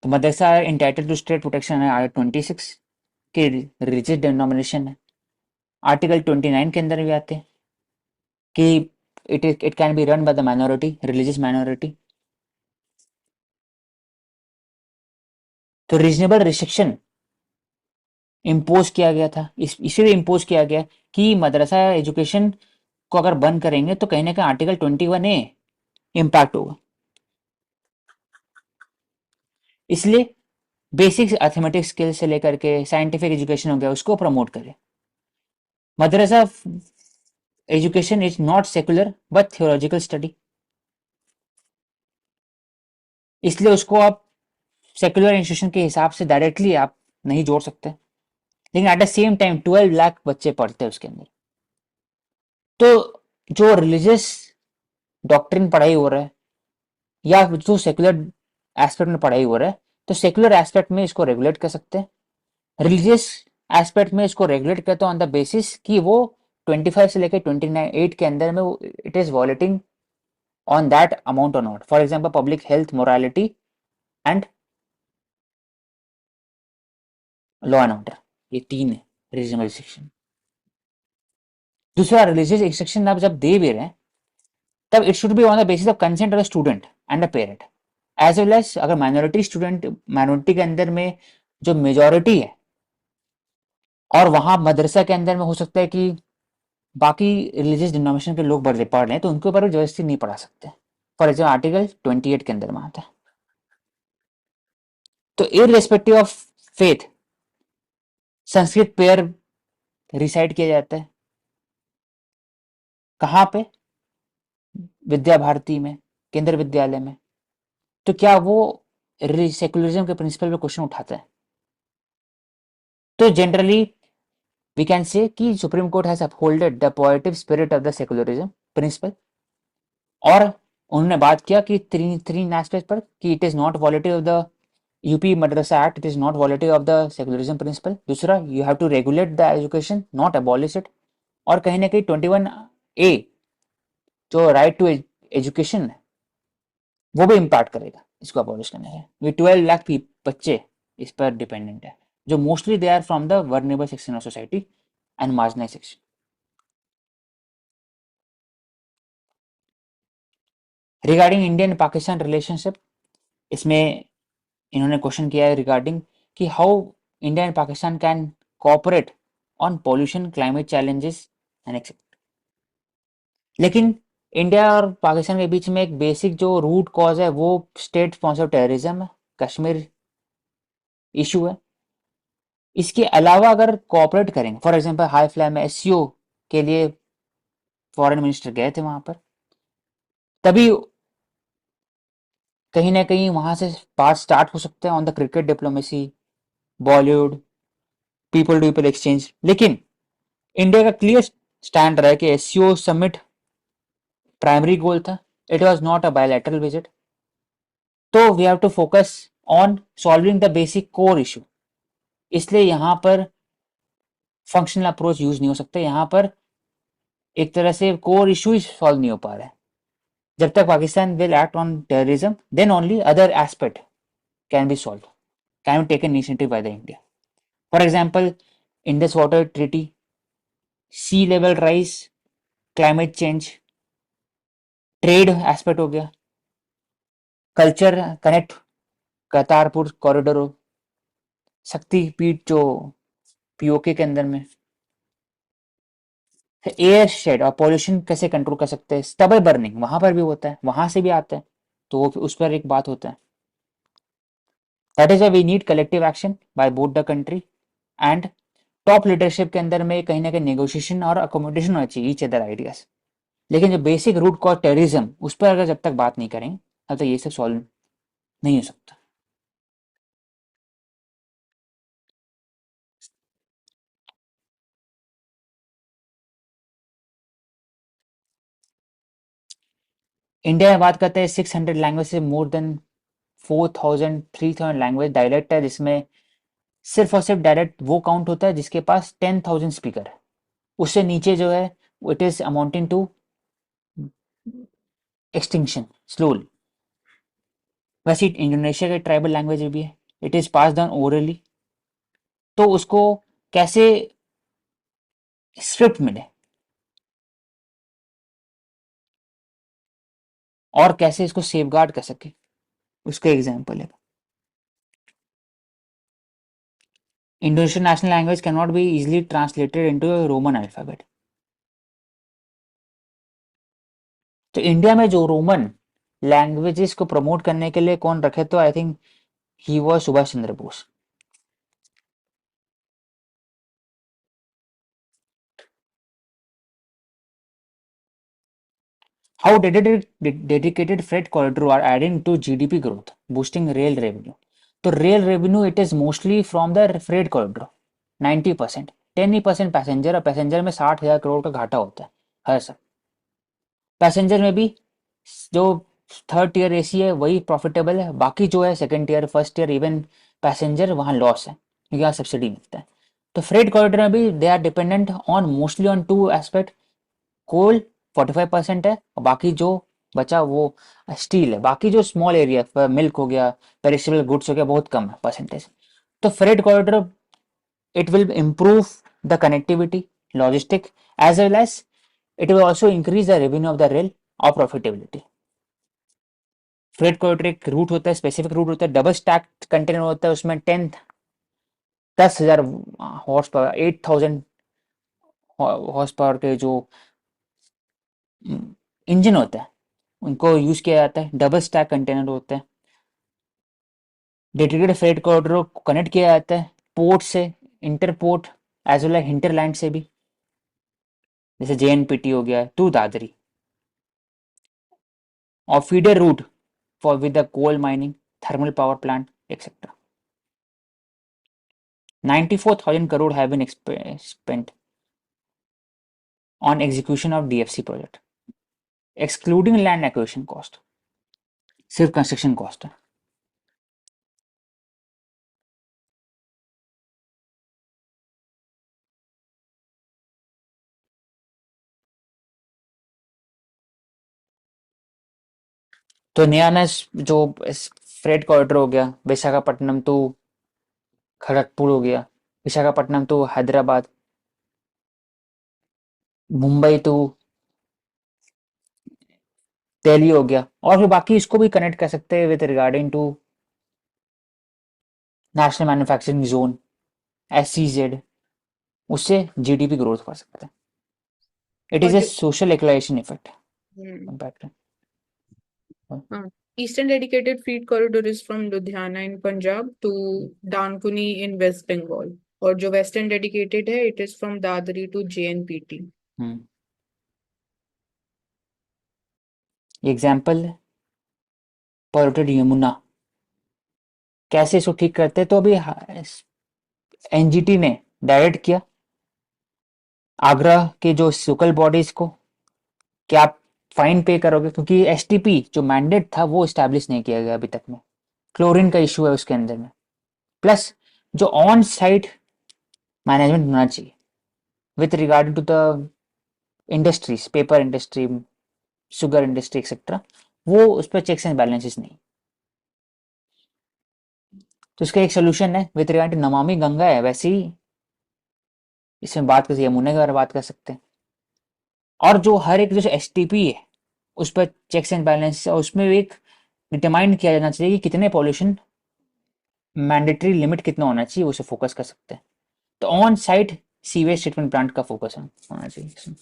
तो Madrasa entitle to state protection है आर्टिकल 26 के, रिलीजियस डिनोमिनेशन है आर्टिकल 29 के अंदर भी आते हैं कि it can be run by the minority, religious minority. तो रीजनेबल रिस्ट्रिक्शन इम्पोज किया गया था, इसीलिए इम्पोज किया गया कि मदरसा एजुकेशन को अगर बंद करेंगे तो कहीं ना कहीं आर्टिकल 21A इम्पैक्ट होगा। इसलिए बेसिक अर्थमेटिक स्किल से लेकर के साइंटिफिक एजुकेशन हो गया उसको प्रमोट करें। Madrasa education is not secular but theological study, इसलिए उसको आप सेकुलर इंस्टीट्यूशन के हिसाब से डायरेक्टली आप नहीं जोड़ सकते, लेकिन eight the same time 12 lakh बच्चे पढ़ते हैं उसके अंदर। तो जो रिलीजियस डॉक्ट्रिन पढ़ाई हो रहा है या जो सेकुलर एस्पेक्ट में पढ़ाई हो रहा है, तो सेकुलर एस्पेक्ट में इसको रेगुलेट कर सकते हैं, रिलीजियस एस्पेक्ट में इसको रेगुलेट करते हैं ऑन द बेसिस कि वो 25 से लेकर 29 के अंदर में it is violating on that amount और not. For example public health, morality and law and order, ये तीन है रीजनल रिस्ट्रिक्शन। दूसरा रिलीजियस इंस्ट्रक्शन आप जब दे भी रहे हैं तब it should be on the basis of consent of the student and the parent as well as, अगर माइनॉरिटी स्टूडेंट, माइनॉरिटी के अंदर में जो मेजोरिटी है और वहां मदरसा के अंदर में हो सकता है कि बाकी रिलीजियस डिनोमिनेशन के लोग पढ़ रहे हैं, तो उनके ऊपर भी जबरदस्ती नहीं पढ़ा सकते। फॉर एग्जाम्पल आर्टिकल 28 के अंदर में आता है। तो irrespective of faith Sanskrit prayer recite किया जाता है कहाँ पे, विद्या भारती में, केंद्रीय विद्यालय में, तो क्या वो सेकुलरिज्म के प्रिंसिपल पे क्वेश्चन उठाता है? तो जनरली वी कैन से कि Supreme court has upheld the positive spirit of the secularism principle, और उन्होंने बात किया कि तीन एस्पेक्ट पर कि it is not violative of the UP Madrasa act, it is not violative of the secularism principle. दूसरा, you have to regulate the education, not abolish it. और कहीं ना कहीं 21A जो राइट टू एजुकेशन है वो भी इम्पैक्ट करेगा इसको अबॉलिश करने से। ये 12 लाख बच्चे इस पर डिपेंडेंट है, जो mostly they are from the vulnerable section of society and marginalize section. Regarding Indian Pakistan relationship, इसमें इन्होंने क्वेश्चन किया है रिगार्डिंग कि how India and Pakistan can cooperate on pollution, climate challenges and etcetera. लेकिन इंडिया और पाकिस्तान के बीच में एक बेसिक जो रूट कॉज है वो स्टेट स्पॉन्सर्ड टेररिज्म है, कश्मीर इशू है। इसके अलावा अगर कोऑपरेट करेंगे, फॉर एग्जांपल हाई फ्लाई में एससीओ के लिए फॉरेन मिनिस्टर गए थे वहां पर, तभी कहीं ना कहीं वहां से बात स्टार्ट हो सकते हैं on the cricket diplomacy, Bollywood, people to people exchange. लेकिन इंडिया का क्लियर स्टैंड रहा है कि एससीओ समिट प्राइमरी गोल था, it was not a bilateral visit. तो we have to focus on solving the basic core issue, इसलिए यहाँ पर फंक्शनल अप्रोच यूज नहीं हो सकता। यहाँ पर एक तरह से कोर इशू ही सॉल्व नहीं हो पा रहा है। जब तक Pakistan will act on terrorism, then only other aspect can be solve, can be taken initiative by the India. For example Indus water treaty, sea level rise, climate change, trade aspect हो गया, culture connect, Kartarpur corridor हो, शक्ति पीठ जो PoK के अंदर में, air shade और पॉल्यूशन कैसे कंट्रोल कर सकते हैं, स्टबल बर्निंग वहां पर भी होता है, वहां से भी आता है, तो वो उस पर एक बात होता है। That is we need collective action by both the country, and top leadership के अंदर में कहीं ना कहीं नेगोशिएशन और अकोमोडेशन होना चाहिए ईच अदर आइडियाज। लेकिन जो बेसिक रूट कॉज टेररिज्म, उस पर अगर जब तक बात नहीं करेंगे तब तक ये सब सॉल्व नहीं हो सकता। इंडिया में बात करते हैं 600 लैंग्वेज से मोर देन 4000 3000 लैंग्वेज डायलेक्ट है, जिसमें सिर्फ और सिर्फ डायरेक्ट वो काउंट होता है जिसके पास 10,000 स्पीकर है। उससे नीचे जो है it is amounting to extinction slowly. वैसे इंडोनेशिया के ट्राइबल लैंग्वेज भी है, it is pass down orally. तो उसको कैसे स्क्रिप्ट मिले और कैसे इसको सेफगार्ड कर सके, उसका एग्जाम्पल है। Indonesian national language can not be easily translated into Roman alphabet. तो इंडिया में जो रोमन लैंग्वेजेस को प्रमोट करने के लिए कौन रखे, तो I think he was Subhash Chandra Bose. How dedicated freight corridor are adding to GDP growth, boosting rail revenue. तो rail revenue it is mostly from the freight corridor 90%, 10% passenger, और पैसेंजर में 60,000 करोड़ का घाटा होता है हर साल। पैसेंजर में भी जो थर्ड टीयर एसी है वही प्रॉफिटेबल है, बाकी जो है second tier, first tier, even passenger वहाँ लॉस है क्योंकि यहाँ सब्सिडी मिलता है। तो फ्रेट कॉरिडोर में भी they are dependent on mostly on two aspect, coal 45% है और बाकी जो बचा वो स्टील है। बाकी जो स्मॉल एरिया मिल्क हो गया, पेरिशेबल गुड्स हो गया, बहुत कम है परसेंटेज। तो freight corridor it will improve the connectivity, logistic, as well as it will also increase the revenue of the rail और profitability। फ्रेट कॉरिडोर एक रूट होता है, स्पेसिफिक रूट होता है, डबल स्टैक कंटेनर होता है, उसमें 10,000 हॉर्स पावर, 8,000 हॉर्स पावर के जो इंजन होता है उनको यूज किया जाता है, डबल स्टैक कंटेनर होते हैं। डेडिकेटेड फ्रेट कॉरिडोर को कनेक्ट किया जाता है पोर्ट से, interport as well as hinterland से भी, जैसे JNPT हो गया to Dadri. or feeder route for with the coal mining, thermal power plant, etc. 94,000 crore have been spent on execution of DFC project, excluding land acquisition cost. सिर्फ construction cost है. तो नया जो फ्रेट कॉरिडोर हो गया, Visakhapatnam to Kharagpur हो गया, Visakhapatnam to Hyderabad, Mumbai to Delhi हो गया, और फिर बाकी इसको भी कनेक्ट कर सकते हैं with regarding to national manufacturing zone, SCZ. उससे जीडीपी ग्रोथ कर सकते हैं. इट और इज ए जो social equalization effect hmm, impact. हाँ, Eastern dedicated freight corridor is from Ludhiana in Punjab to Dankuni in West Bengal. और जो Western dedicated है, it is from Dadri to JNPT. Example ported Yamuna, कैसे इसको ठीक करते हैं. तो अभी एनजीटी ने डायरेक्ट किया आगरा के जो लोकल बॉडीज को कि आप फाइन पे करोगे, क्योंकि एसटीपी जो मैंडेट था वो स्टैब्लिश नहीं किया गया अभी तक में. क्लोरीन का इशू है उसके अंदर में. प्लस जो ऑन साइट मैनेजमेंट होना चाहिए with regarding to the industries, paper industry, sugar industry etcetera, वो उस पर चेक्स एंड बैलेंसेस नहीं. तो इसका एक सोल्यूशन है with regard to Namami Ganga है, वैसे ही इसमें बात कर यमुना के बारे में बात कर सकते हैं. और जो हर एक जो एसटीपी है उस पर चेक्स एंड बैलेंस, और उसमें एक डिटरमाइन किया जाना चाहिए कि कितने पॉल्यूशन मैंडेटरी लिमिट कितना होना चाहिए, उसे फोकस कर सकते हैं. तो on site sewage treatment plant का फोकस होना चाहिए इसमें.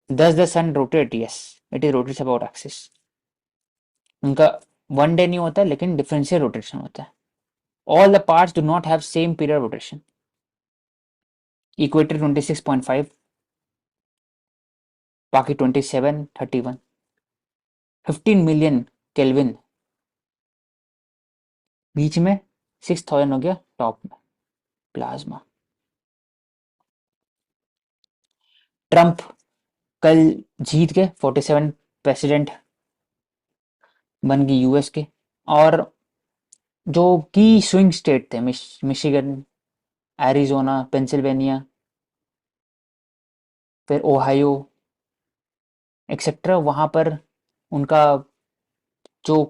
Does the sun rotate? Yes, it is rotates about axis. उनका वन डे नहीं होता लेकिन डिफरेंशियल रोटेशन होता है. All the parts do not have same period rotation. Equator 26.5, बाकी 27, 31, 15 मिलियन केल्विन, बीच में 6,000 हो गया टॉप में प्लाज्मा. ट्रंप कल जीत के 47 प्रेसिडेंट बन गई यूएस के. और जो की स्विंग स्टेट थे मिशिगन, एरिजोना, पेंसिल्वेनिया, फिर ओहायो एक्सेट्रा, वहां पर उनका जो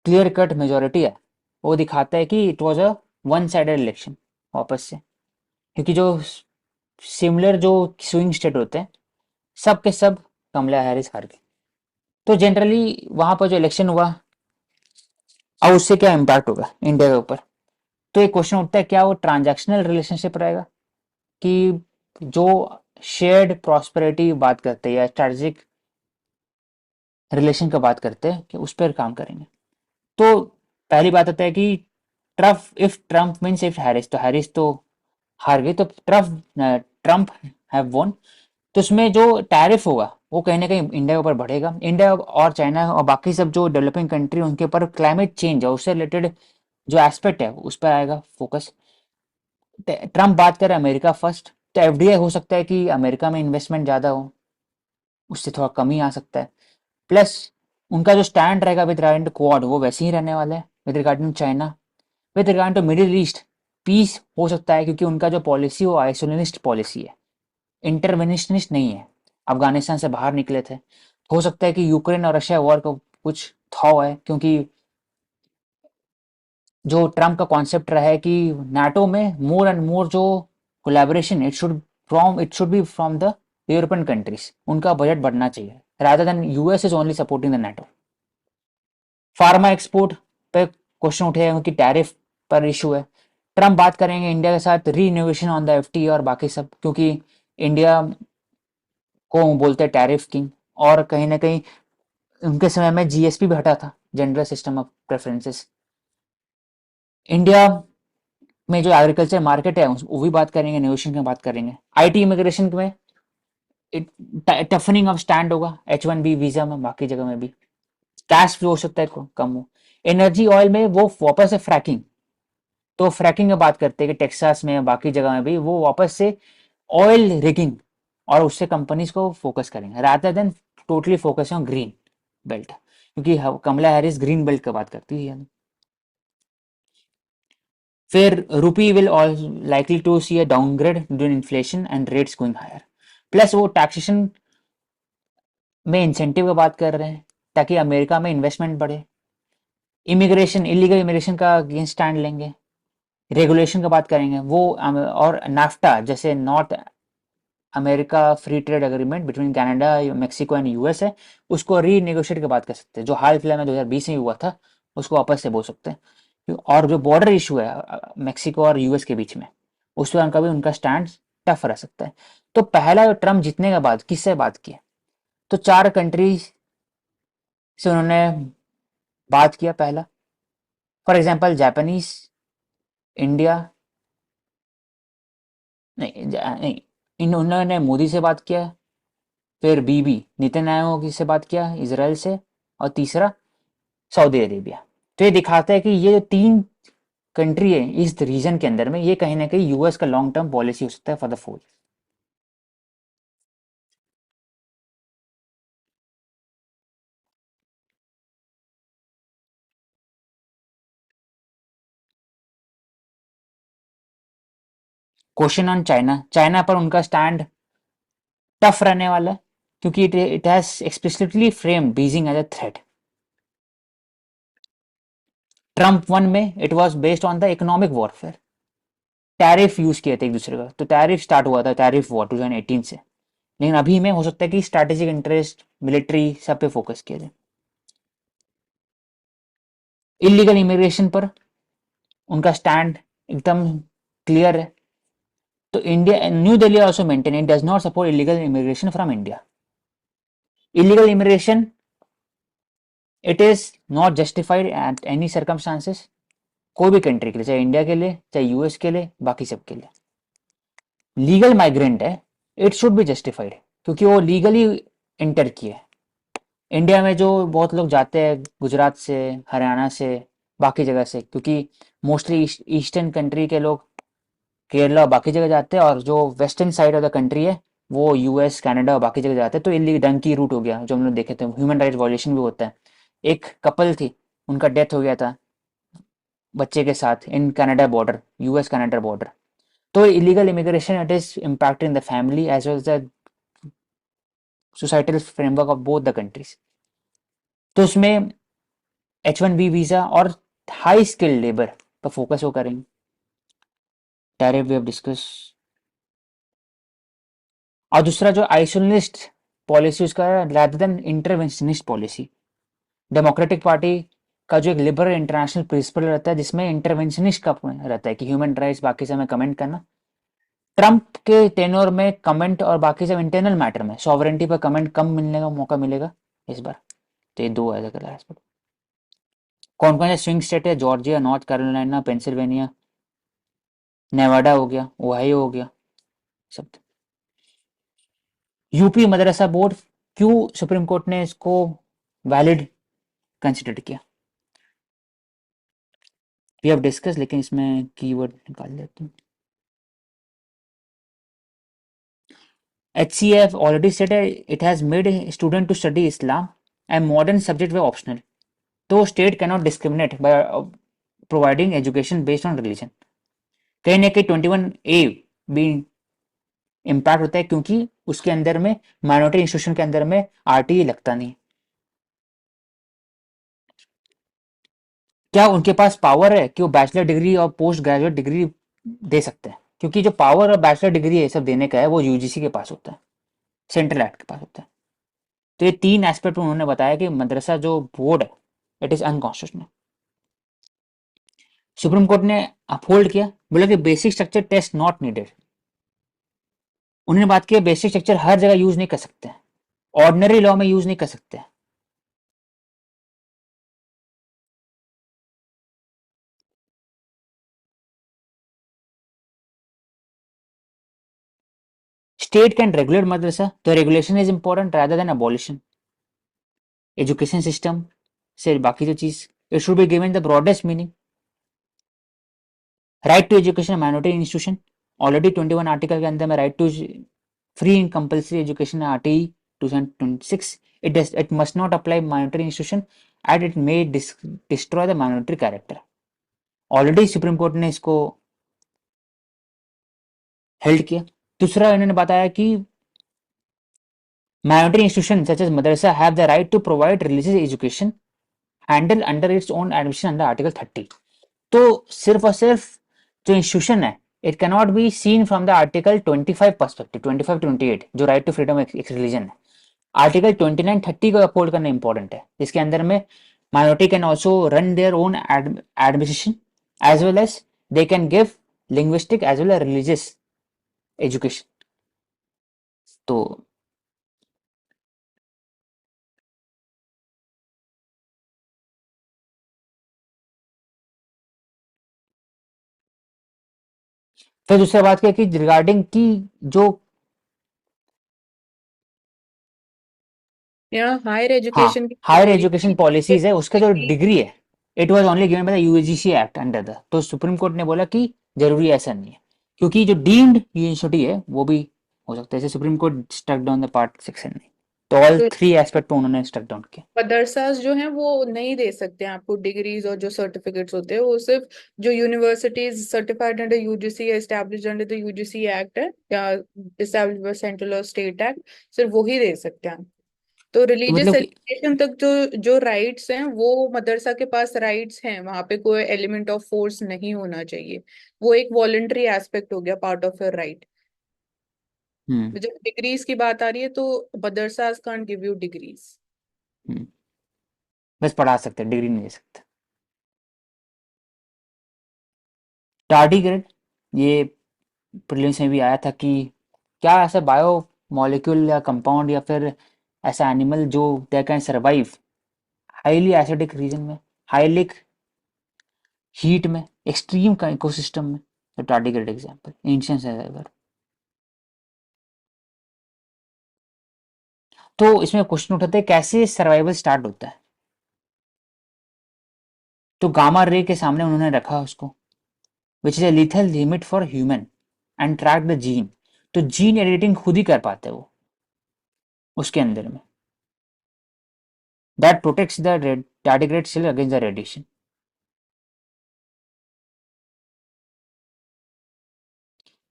क्लियर कट मेजोरिटी है वो दिखाता है कि it was a one sided election वापस से. क्योंकि जो सिमिलर जो स्विंग स्टेट होते हैं सब के सब कमला हैरिस हार गई. तो जनरली वहां पर जो इलेक्शन हुआ, अब उससे क्या इम्पैक्ट होगा इंडिया के ऊपर. तो एक क्वेश्चन उठता है, क्या वो ट्रांजैक्शनल रिलेशनशिप रहेगा कि जो शेयर्ड प्रॉस्पेरिटी बात करते हैं या स्ट्रेटेजिक रिलेशन का बात करते हैं कि उस पर काम करेंगे. तो पहली बात आता है कि ट्रम्प मीन्स इफ हैरिस, तो हैरिस तो हार गई, तो ट्रम्प हैव वोन. तो उसमें जो टैरिफ होगा वो कहीं ना कहीं इंडिया के ऊपर बढ़ेगा. इंडिया और चाइना और बाकी सब जो डेवलपिंग कंट्री उनके ऊपर क्लाइमेट चेंज है उससे रिलेटेड जो एस्पेक्ट है उस पर आएगा फोकस. ट्रम्प बात कर रहे हैं अमेरिका फर्स्ट, तो एफडीआई हो सकता है कि अमेरिका में इन्वेस्टमेंट ज़्यादा हो, उससे थोड़ा कमी आ सकता है. प्लस उनका जो स्टैंड रहेगा विद रिगार्डिंग टू क्वाड वो वैसे ही रहने वाला है with regarding to China. With regarding to Middle East peace हो सकता है क्योंकि उनका जो पॉलिसी वो आइसोलेनिस्ट पॉलिसी है, इंटरवेनिशनिस्ट नहीं है. अफगानिस्तान से बाहर निकले थे. हो सकता है कि यूक्रेन और रशिया वॉर का कुछ था है, क्योंकि जो ट्रम्प का कॉन्सेप्ट रहा है कि नाटो में मोर एंड मोर जो collaboration it should B from the European countries. उनका बजट बढ़ना चाहिए rather than US is only supporting the NATO. Pharma export पे क्वेश्चन उठेगा क्योंकि टैरिफ पर इशू है. ट्रम्प बात करेंगे इंडिया के साथ री इनोवेशन ऑन द एफटीए और बाकी सब, क्योंकि इंडिया को बोलते हैं टैरिफ किंग. और कहीं ना कहीं उनके समय में जीएसपी भी हटा था, general system of preferences. India में जो एग्रीकल्चर मार्केट है वो भी बात करेंगे, इनोवेशन की बात करेंगे. आईटी इमिग्रेशन में टफनिंग ऑफ स्टैंड होगा H1B वीजा में, बाकी जगह में भी कैश फ्लो हो सकता है कम हो। एनर्जी ऑयल में वो वापस से फ्रैकिंग, तो फ्रैकिंग की बात करते हैं कि टेक्सास में बाकी जगह में भी वो वापस से ऑयल रिगिंग, और उससे कंपनीज को फोकस करेंगे rather than totally focus on green belt, क्योंकि कमला हैरिस ग्रीन बेल्ट की बात करती है। फिर rupee will likely to see a downgrade due inflation and rates going higher, plus वो टैक्सेशन में इंसेंटिव की बात कर रहे हैं ताकि अमेरिका में इन्वेस्टमेंट बढ़े। इमिग्रेशन, इलीगल इमिग्रेशन का अगेंस्ट स्टैंड लेंगे। रेगुलेशन की बात करेंगे वो और नाफ्टा जैसे north America free trade agreement between Canada, Mexico and US है, उसको रीनेगोशिएट की बात कर सकते हैं, जो हाल फिलहाल में 2020 में हुआ था उसको वापस से बोल सकते हैं। और जो बॉर्डर इशू है मेक्सिको और यूएस के बीच में, उस पर उनका भी उनका स्टैंड टफ रह सकता है। तो पहला ट्रम्प जीतने के बाद किससे बात की, तो 4 कंट्री से उन्होंने बात किया। पहला फॉर एग्जांपल जापानीज, इंडिया, नहीं, इन उन्होंने मोदी से बात किया। फिर बीबी नेतन्याहू से बात किया इसराइल से, और तीसरा सऊदी अरेबिया। तो ये दिखाता है कि ये जो 3 कंट्री है इस रीजन के अंदर में, ये कहीं ना कहीं यूएस का लॉन्ग टर्म पॉलिसी हो सकता है for the four. Question on China, China पर उनका स्टैंड टफ रहने वाला है, क्योंकि it has explicitly frame Beijing as a threat. Trump 1 में it was based on the economic warfare, tariff use किए थे एक दूसरे का, तो टैरिफ स्टार्ट हुआ था, टैरिफ वॉर 2018 से। लेकिन अभी में हो सकता है कि स्ट्रैटेजिक इंटरेस्ट, मिलिट्री सब पे फोकस किया जाए। इलीगल इमिग्रेशन पर उनका स्टैंड एकदम क्लियर है। तो India, new Delhi also maintain it does not support illegal immigration from India. Illegal immigration, it is not justified at any circumstances, कोई भी कंट्री के लिए, चाहे इंडिया के लिए, चाहे यूएस के लिए, बाकी सब के लिए। लीगल माइग्रेंट है, इट शुड बी जस्टिफाइड, क्योंकि वो लीगली इंटर किए। इंडिया में जो बहुत लोग जाते हैं गुजरात से, हरियाणा से, बाकी जगह से, क्योंकि मोस्टली ईस्टर्न कंट्री के लोग केरला और बाकी जगह जाते हैं, और जो western side of the country है वो यूएस, कनाडा और बाकी जगह जाते हैं। तो इलीगल डंकी रूट हो गया जो हम लोग देखे थे, ह्यूमन राइट्स वायलेशन भी होता है। एक कपल थी, उनका डेथ हो गया था बच्चे के साथ in Canada border, US Canada border. तो illegal immigration it is impacting the family as well as the societal framework of both the countries. तो उसमें H1B वीजा और हाई स्किल्ड लेबर पर फोकस वो करेंगे। Tariff we have discuss. और दूसरा जो आइसोलेशनिस्ट पॉलिसी उसका rather than interventionist policy. Democratic Party का जो एक लिबरल इंटरनेशनल प्रिंसिपल रहता है जिसमें इंटरवेंशनिस्ट का रहता है कि ह्यूमन राइट्स बाकी से में कमेंट करना। ट्रम्प के टेन्योर में कमेंट और बाकी सब इंटरनल मैटर में सॉवरेंटी पर कमेंट कम मिलने का मौका मिलेगा इस बार। तो ये 2 अलग अलग एस्पेक्ट। कौन कौन से स्विंग स्टेट है, Georgia, north Carolina, Pennsylvania, Nevada हो गया, ओहायो हो गया, सब। यूपी मदरसा बोर्ड, क्यों सुप्रीम कोर्ट ने इसको वैलिड कंसिडर किया, वी हैव डिस्कस, लेकिन इसमें कीवर्ड निकाल लेते हैं। HCF already said it has made a student to study Islam and modern subject were optional. तो state cannot discriminate by providing education based on religion. कहीं ना कहीं 21A भी इम्पैक्ट होता है, क्योंकि उसके अंदर में माइनॉरिटी इंस्टीट्यूशन के अंदर में RTE लगता नहीं। क्या उनके पास पावर है कि वो बैचलर डिग्री और पोस्ट ग्रेजुएट डिग्री दे सकते हैं, क्योंकि जो पावर और बैचलर डिग्री है सब देने का है वो यूजीसी के पास होता है, सेंट्रल एक्ट के पास होता है। तो ये 3 एस्पेक्ट उन्होंने बताया कि मदरसा जो बोर्ड है it is unconstitutional. Supreme court ने अपहोल्ड किया, बोला कि basic structure test not needed. उन्होंने बात की बेसिक स्ट्रक्चर हर जगह यूज नहीं कर सकते, ऑर्डिनरी लॉ में यूज नहीं कर सकते। State can regulate madrasa. The regulation is important rather than abolition. Education system से बाकी जो चीज, it should be given the broadest meaning. Right to education, minority institution. Already 21 article के अंदर में right to free and compulsory education है RTE 2026. It must not apply minority institution and it may destroy the minority character. Already supreme court ने इसको held किया. दूसरा इन्होंने बताया कि minority institutions such as madrasa have the right to provide religious education handle under its own admission under Article 30. तो सिर्फ और सिर्फ जो इंस्टीट्यूशन है, it cannot be seen from the article 25 perspective, 25 28 जो right to freedom of religion है. Article 29 30 को uphold करना इंपॉर्टेंट है, जिसके अंदर में minority can also run their own administration as well as they can give linguistic as well as religious education. तो फिर दूसरा बात क्या कि रिगार्डिंग की जो हायर हाँ एजुकेशन की हायर बात एजुकेशन पॉलिसीज है, उसका जो डिग्री है it was only given by the UGC act under the. तो सुप्रीम कोर्ट ने बोला कि जरूरी ऐसा नहीं है, क्योंकि जो डीम्ड यूनिवर्सिटी है वो भी हो सकता है. जैसे Supreme Court struck down the part section में, तो ऑल तो थ्री एस्पेक्ट पे उन्होंने स्ट्रक डाउन किया. मदरसास जो हैं वो नहीं दे सकते हैं आपको डिग्रीज और जो सर्टिफिकेट्स होते हैं, वो सिर्फ जो यूनिवर्सिटीज सर्टिफाइड अंडर यूजीसी या established under the UGC act है या एस्टैब्लिश्ड बाय सेंट्रल और स्टेट एक्ट, सिर्फ वही दे सकते हैं. तो तो रिलीजियस मतलब कि एजुकेशन तक जो जो राइट्स हैं वो मदरसा के पास राइट्स हैं, वहां पे कोई एलिमेंट ऑफ फोर्स नहीं होना चाहिए. वो एक वॉलंटरी एस्पेक्ट हो गया, पार्ट ऑफ योर राइट. हम्म जब डिग्रीज की बात आ रही है तो मदरसास कांट गिव यू डिग्रीज. हम्म, बस पढ़ा सकते हैं, डिग्री नहीं दे सकते. टार्डिग्रेड, ये प्रीलिम्स में भी आया था कि क्या ऐसा बायो मॉलिक्यूल या कंपाउंड या फिर ऐसा एनिमल जो they can survive highly acidic region में, हाईली हीट में, एक्सट्रीम का इकोसिस्टम में. तो टार्डिग्रेड एग्जांपल एंशियंट सर्वाइवर. तो इसमें क्वेश्चन उठाते हैं कैसे सर्वाइवल स्टार्ट होता है. तो गामा रे के सामने उन्होंने रखा उसको, which is a lethal limit for human and track the gene. तो जीन एडिटिंग खुद ही कर पाते हैं वो उसके अंदर में, that protects the tardigrade cell against the radiation.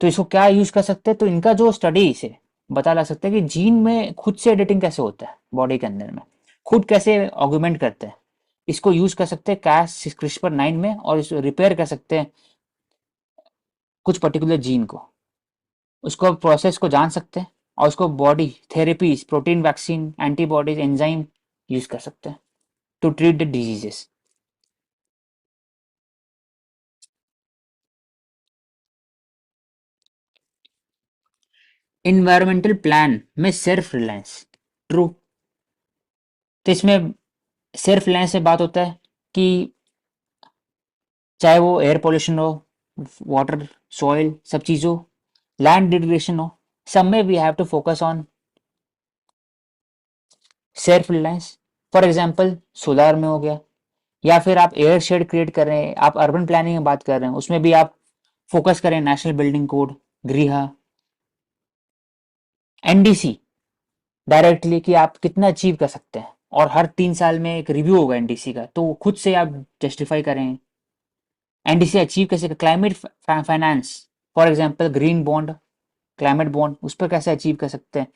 तो इसको क्या यूज कर सकते हैं, तो इनका जो स्टडी से बता ला सकते हैं कि जीन में खुद से एडिटिंग कैसे होता है बॉडी के अंदर में, खुद कैसे ऑगुमेंट करते हैं. इसको यूज कर सकते हैं कैस क्रिस्पर 9 में, और इसको रिपेयर कर सकते हैं कुछ पर्टिकुलर जीन को, उसको प्रोसेस को जान सकते हैं, और उसको body therapies, protein vaccine, antibodies, enzyme use कर सकते हैं to treat the diseases. Environmental plan में सेल्फ रिलायंस, ट्रू. तो इसमें सेल्फ रिलायंस से बात होता है कि चाहे वो एयर पोल्यूशन हो, वाटर, सॉइल, सब चीज़ों, लैंड डिग्रेडेशन हो, सब में we have to focus on self reliance. For example solar में हो गया, या फिर आप एयर शेड क्रिएट कर रहे हैं, आप अर्बन प्लानिंग में बात कर रहे हैं, उसमें भी आप फोकस करें नेशनल बिल्डिंग कोड, गृह, एनडीसी डायरेक्टली कि आप कितना अचीव कर सकते हैं. और हर 3 साल में एक रिव्यू होगा एनडीसी का, तो खुद से आप जस्टिफाई करें एनडीसी अचीव कैसे. Climate finance, for example green bond, climate bond, उस पर कैसे अचीव कर सकते हैं.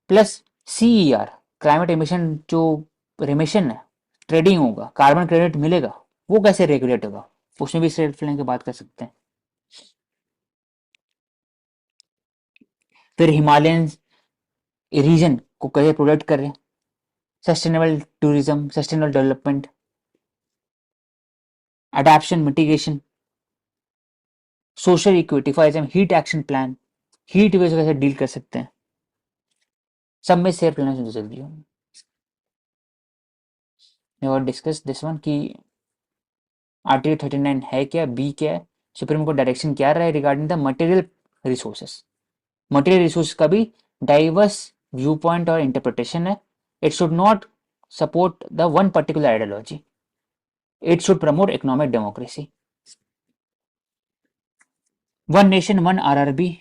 प्लस सीईआर, क्लाइमेट एमिशन जो रिमिशन है, ट्रेडिंग होगा, कार्बन क्रेडिट मिलेगा, वो कैसे रेगुलेट होगा, उसमें भी सेल्फ फिलिंग की बात कर सकते हैं. फिर हिमालयन रीजन को कैसे प्रोटेक्ट करें, sustainable tourism, sustainable development, adaptation mitigation, social equity, for example heat action plan, heat wave से कैसे डील कर सकते हैं, सब में सेल्फ रिलायंस जरूरी है. और डिस्कस दिस वन कि आर्टिकल 39 है क्या, बी क्या है, सुप्रीम कोर्ट डायरेक्शन क्या रहा है regarding the material resources. Material resource का भी डाइवर्स व्यू पॉइंट और इंटरप्रिटेशन है. It should not support the one particular ideology. It should promote economic democracy. One nation one RRB.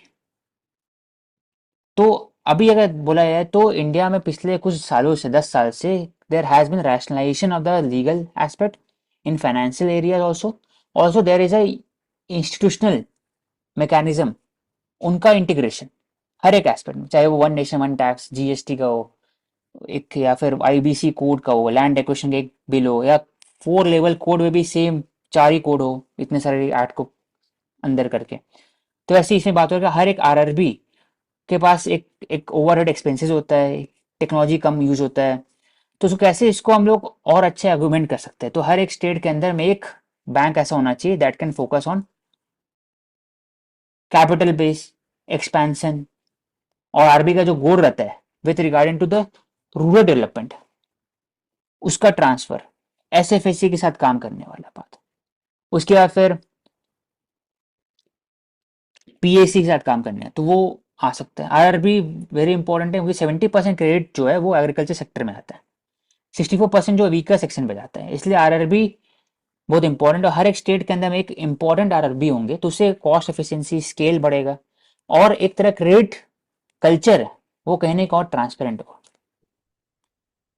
तो अभी अगर बोला जाए तो इंडिया में पिछले कुछ सालों से 10 साल से there has been rationalisation of the legal aspect in financial area. Also there is a institutional mechanism. उनका इंटीग्रेशन हर एक एस्पेक्ट में, चाहे वो one nation one tax GST का हो एक, या फिर आईबीसी कोड का हो, लैंड एक्विजिशन का एक बिल हो, या 4 लेवल कोड में भी सेम 4 ही कोड हो इतने सारे एक्ट को अंदर करके. तो ऐसे इसमें बात हो कि हर एक आरआरबी के पास एक एक ओवरहेड एक्सपेंसेस होता है, टेक्नोलॉजी कम यूज होता है. तो उसको कैसे इसको हम लोग और अच्छे आर्गूमेंट कर सकते हैं. तो हर एक स्टेट के अंदर में एक बैंक ऐसा होना चाहिए that can focus on capital base expansion. और आरबी का जो गोल रहता है with regarding to the rural development, उसका ट्रांसफर एसएफएससी के साथ काम करने वाला बात. उसके बाद फिर पीएसी के साथ काम करने है तो वो आ सकता है. आरआरबी वेरी इंपॉर्टेंट है क्योंकि 70% क्रेडिट जो है वो एग्रीकल्चर सेक्टर में आता है, 64% जो वीकर सेक्शन पे जाता है. इसलिए आरआरबी बहुत इंपॉर्टेंट. और हर एक स्टेट के अंदर में एक इंपॉर्टेंट आरआरबी होंगे तो उससे कॉस्ट एफिशिएंसी स्केल बढ़ेगा और एक तरह क्रेडिट कल्चर वो कहने का और ट्रांसपेरेंट होगा.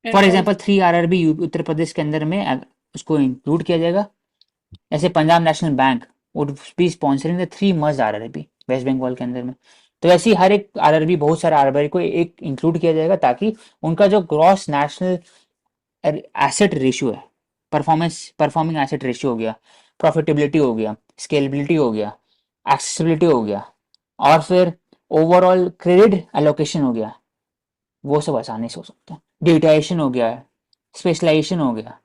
And for also, example 3 RRB Uttar Pradesh के अंदर में उसको इंक्लूड किया जाएगा. जैसे Punjab National Bank would be sponsoring the 3 merge RRB West Bengal के अंदर में. तो ऐसे ही हर एक आरआरबी बहुत सारे आरआरबी को एक इंक्लूड किया जाएगा ताकि उनका जो ग्रॉस नेशनल एसेट रेशियो है, परफॉर्मिंग एसेट रेशियो हो गया, प्रॉफिटेबिलिटी हो गया, स्केलेबिलिटी हो गया, एक्सेसिबिलिटी हो गया, और फिर ओवरऑल क्रेडिट एलोकेशन हो गया, वो सब आसानी से हो सकता है. डिजिटाइजेशन हो गया, स्पेशलाइजेशन हो गया,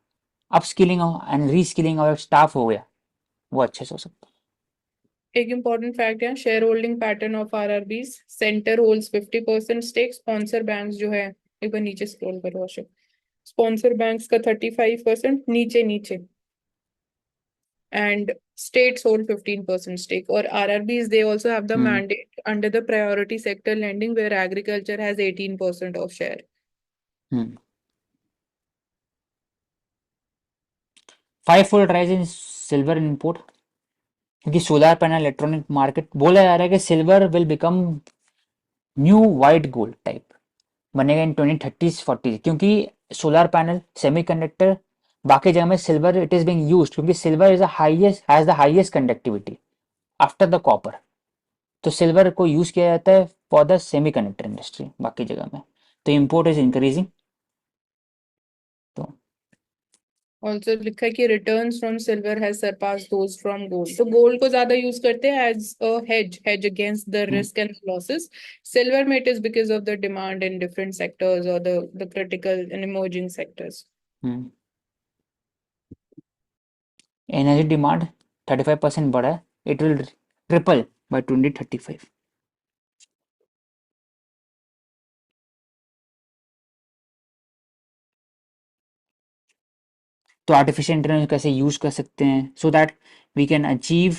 upskilling and reskilling of staff हो गया, वो अच्छे से हो सकता है. एक important fact है share holding pattern of RRBs. Centre holds 50% stake. Sponsor banks जो है, एक बार नीचे स्क्रॉल करो अशोक. स्पॉन्सर बैंक्स का 35%, नीचे नीचे. And states hold 15% stake. Or RRBs, they also have the mandate under the priority sector lending where agriculture has 18% of share. Five-fold rise in silver import क्योंकि solar panel electronic market बोला जा रहा है कि silver will become new white gold type बनेगा इन 2030-40 क्योंकि solar panel semiconductor बाकी जगह में silver it is being used क्योंकि silver is has the highest conductivity after the copper. तो सिल्वर को यूज किया जाता है फॉर द सेमीकंडक्टर इंडस्ट्री बाकी जगह में. तो इंपोर्ट इज इंक्रीजिंग. तो Also लिखा है कि returns from silver has surpassed those from gold. तो gold को ज्यादा यूज करते हैं as a hedge against the risk and losses. Silver में it is because of the demand in different sectors or the critical and emerging sectors. Energy demand 35% बढ़ा है. It will triple by 2035. तो artificial intelligence कैसे use कर सकते हैं so that we can achieve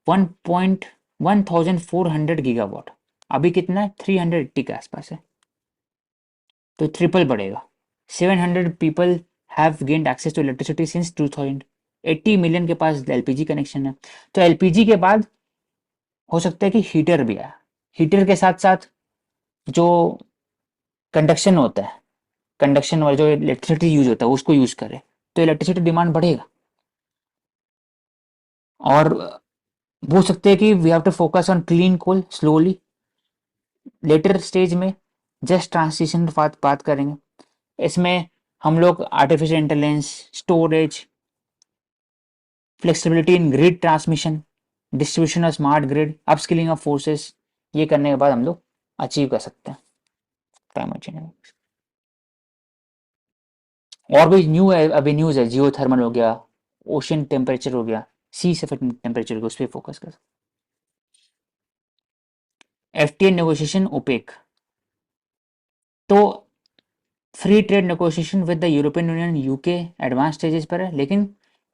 1.1400 gigawatt. अभी कितना है 380 के आसपास है. तो ट्रिपल बढ़ेगा. 700 people have gained access to electricity since 2000. 80 million के पास एलपीजी कनेक्शन है. तो एलपीजी के बाद हो सकता है कि हीटर भी आए. हीटर के साथ साथ जो कंडक्शन होता है, कंडक्शन वाला जो इलेक्ट्रिसिटी यूज होता है उसको यूज करे तो इलेक्ट्रिसिटी डिमांड बढ़ेगा. और हो सकते हैं कि we have to focus on clean coal slowly. Later stage में जस्ट ट्रांसिशन बात करेंगे. इसमें हम लोग artificial intelligence, storage, flexibility in grid transmission, distribution of smart grid, upskilling of forces, ये करने के बाद हम लोग अचीव कर सकते हैं क्लाइमेट चेंज. और भी न्यू एवेन्यूज है, जियो थर्मल हो गया, ओशन टेम्परेचर हो गया, सी सरफेस टेम्परेचर को उस पर फोकस कर. एफटीए नेगोशिएशन ओपेक. तो free trade negotiation with the European Union UK advance stages पर है लेकिन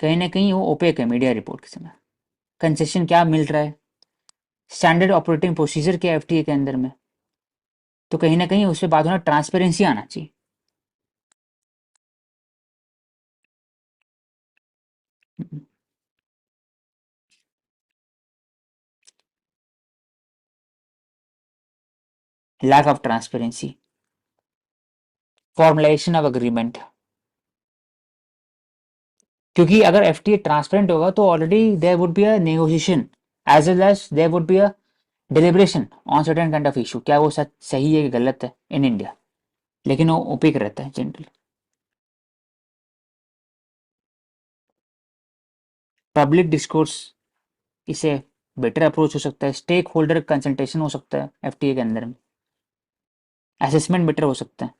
कहीं ना कहीं वो ओपेक है मीडिया रिपोर्ट के समय. कंसेशन क्या मिल रहा है, स्टैंडर्ड ऑपरेटिंग प्रोसीजर क्या एफटीए के अंदर में, तो कहीं ना कहीं उस पर बात होना, ट्रांसपेरेंसी आना चाहिए। Lack of transparency, formulation of agreement, क्योंकि अगर एफटीए ट्रांसपेरेंट होगा तो already there would be a negotiation as well as there would be a deliberation on certain kind of issue, क्या वो सच सही है कि गलत है इन इंडिया, लेकिन वो ओपिक रहता है जनरली। पब्लिक डिस्कोर्स, इसे बेटर अप्रोच हो सकता है, स्टेक होल्डर कंसल्टेशन हो सकता है एफटीए के अंदर में, असेसमेंट बेटर हो सकता है,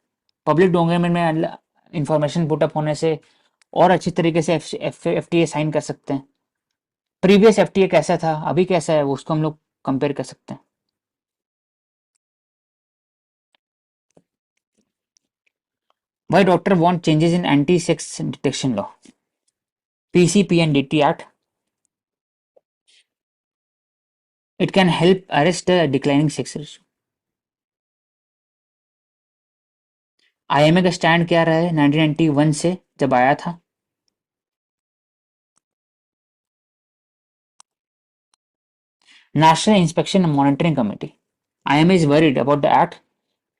पब्लिक डोमेन में इंफॉर्मेशन पुटअप होने से और अच्छी तरीके से एफटीए साइन कर सकते हैं। प्रीवियस एफटीए कैसा था, अभी कैसा है, वो उसको हम लोग कंपेयर कर सकते हैं। Why doctor want changes in anti-sex detection law? PCPNDT Act. It can help arrest the declining sex ratio. IMA का स्टैंड क्या रहा है 1991 से जब आया था? National Inspection and Monitoring Committee. IMA is worried about the act.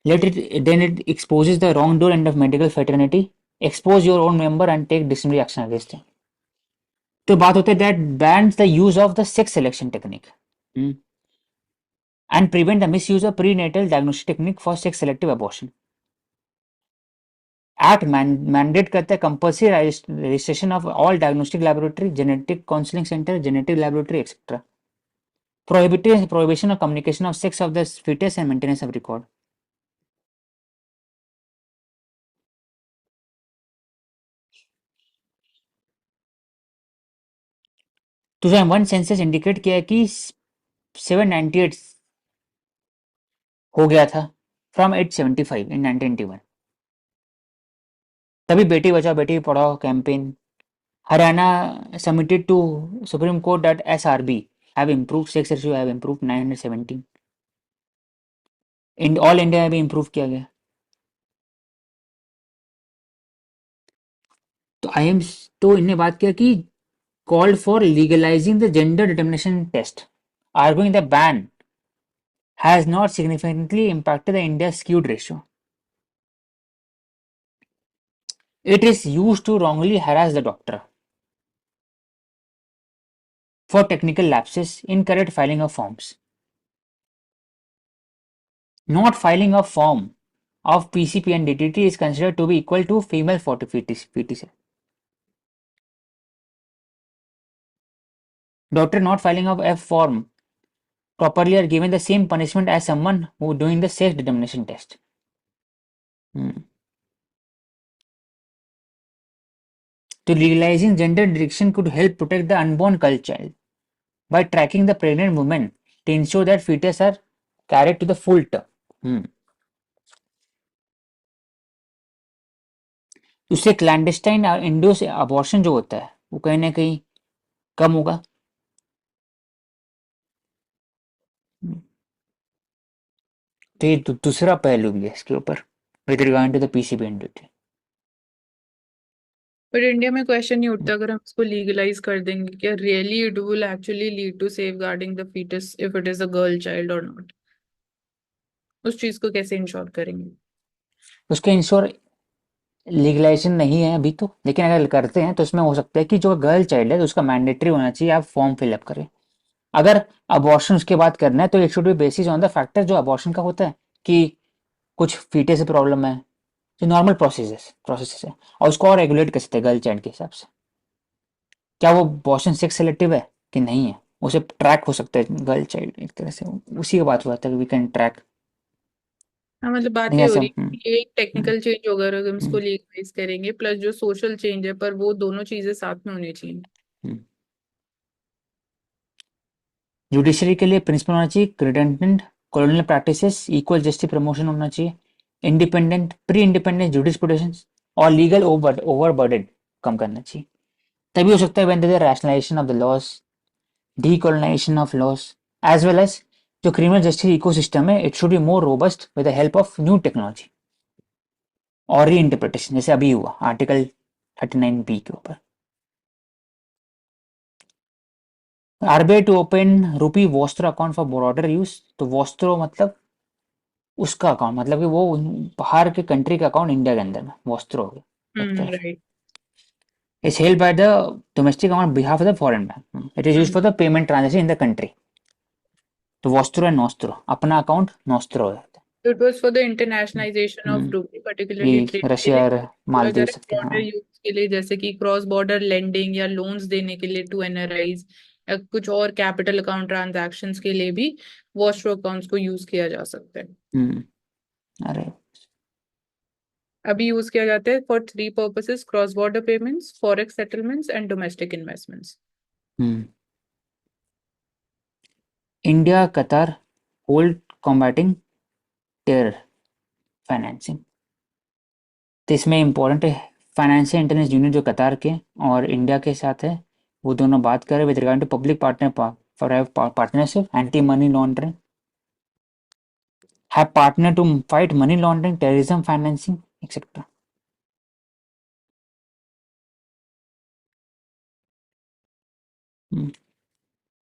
Then it exposes the wrongdoer end of medical fraternity. Expose your own member and take disciplinary action against them. तो बात होता है that bans the use of the sex selection technique and prevent the misuse of prenatal diagnostic technique for sex selective abortion. Act mandate करता है compulsory registration of all diagnostic laboratory, genetic counselling centre, genetic laboratory etcetera, prohibition of communication of sex of the fetus and maintenance of record. Two one census indicate किया है कि 798 हो गया था from 875 इन 1991। तभी बेटी Bachao Beti Padhao campaign, Haryana submitted to supreme court that SRB have improved sex ratio have improved 917, in all India में भी इम्प्रूव किया गया। तो आई एम तो इनने बात किया कि called for legalizing the gender determination test, arguing the ban has not significantly impacted the India's skewed ratio. It is used to wrongly harass the doctor for technical lapses, incorrect filing of forms. Not filing of form of PCP and DTT is considered to be equal to female fetus. Doctor not filing of F form properly are given the same punishment as someone who doing the sex determination test. So legalizing gender direction could help protect the unborn child by tracking the pregnant women to ensure that fetus are carried to the full term. उससे clandestine इंडोस abortion जो होता है वो कहीं ना कहीं कम होगा। तो ये दूसरा पहलू भी है इसके ऊपर with regard to the PCB industry. पर इंडिया में क्वेश्चन नहीं उठता अगर हम इसको लीगलाइज कर देंगे क्या really it will actually lead to safeguarding the foetus if it is a girl child और नॉट, उस चीज को कैसे इंश्योर करेंगे? उसके इंश्योर लीगलाइजेशन नहीं है अभी तो, लेकिन अगर करते हैं तो उसमें हो सकता है कि जो गर्ल चाइल्ड है उसका मैंडेटरी होना चाहिए, आप फॉर्म फिलअप करें। अगर अबॉर्शन उसके बाद करना है तो it should B basis on the factor जो अबॉर्शन का होता है कि कुछ फीटे से प्रॉब्लम है, जो नॉर्मल प्रोसेस है, और उसको और रेगुलेट कर सकते हैं गर्ल चाइल्ड के हिसाब से। क्या वो अबॉर्शन सेक्स सेलेक्टिव है कि नहीं है, उसे ट्रैक हो सकता है गर्ल चाइल्ड एक तरह से, उसी की बात हुआ था वी कैन ट्रैक। हाँ मतलब बात नहीं ये हो ऐसा रही है कि एक टेक्निकल चेंज होगा अगर हम इसको लीगलाइज करेंगे, प्लस जो सोशल चेंज है, पर वो दोनों चीजें साथ में होनी चाहिए। जुडिशरी के लिए प्रिंसिपल होना चाहिए redundant colonial practices, equal justice promotion होना चाहिए, इंडिपेंडेंट प्री इंडिपेंडेंट जुडिस्प्रूडेंस और लीगल ओवरबर्डन कम करना चाहिए। तभी हो सकता है when there is rationalisation of the laws, decolonisation of laws, as well as जो क्रिमिनल जस्टिस इकोसिस्टम है it should be more robust with the help of new technology और री इंटरप्रिटेशन, जैसे अभी हुआ आर्टिकल 39B के ऊपर। RBI to open rupee vostro account for broader use, तो वॉस्त्रो मतलब उसका अकाउंट, मतलब कि वो बाहर के कंट्री का अकाउंट इंडिया के अंदर में वॉस्त्रो हो गया एक तरह से। Right. It's held by the domestic on behalf of the foreign bank. It is used for the payment transaction in the country. तो वॉस्त्रो एंड नोस्त्रो, अपना अकाउंट नोस्त्रो हो जाता It was for the internationalization है। of rupee, particularly ये trade के Russia लिए, और और मालदीव अगर सबके, ब्रॉडर हाँ। यूज के लिए, जैसे कि क्रॉस बॉर्डर लेंडिंग या लोन्स देने के लिए टू एनआरआईज, या कुछ और कैपिटल अकाउंट ट्रांजैक्शंस के लिए भी वॉस्ट्रो अकाउंट्स को यूज किया जा सकता है। अरे अभी यूज किया जाता है for 3 purposes: cross border payments, forex settlements and domestic investments. India Qatar hold combating terror financing, तो इसमें इम्पोर्टेंट है फाइनेंशियल इंटेलिजेंस यूनिट जो कतार के और इंडिया के साथ है, वो दोनों बात करें with regard to public partnership, anti money laundering, have partnered to fight money laundering, terrorism financing, etc.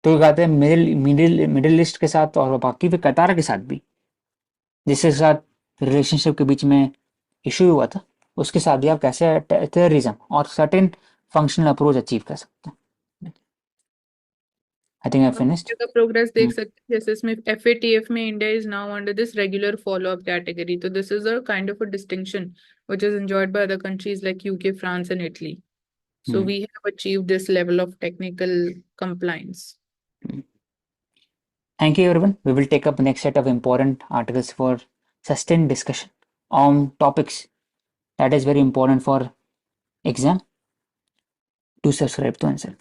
तो ये कहते हैं मिडिल ईस्ट के साथ और बाकी फिर कतार के साथ भी, जिसके साथ रिलेशनशिप के बीच में इशू हुआ था, उसके साथ भी आप कैसे टेररिज्म और सर्टेन फंक्शनल अप्रोच अचीव कर सकते हैं। I think I finished. का प्रोग्रेस देख सकते हैं, जैसे इसमें FATF में India is now under this regular follow up category, तो this is a kind of a distinction which is enjoyed by other countries like UK, France and Italy. So we have achieved this level of technical compliance. Thank you everyone. We will take up next set of important articles for sustained discussion on topics that is very important for exam. Do subscribe to Answer.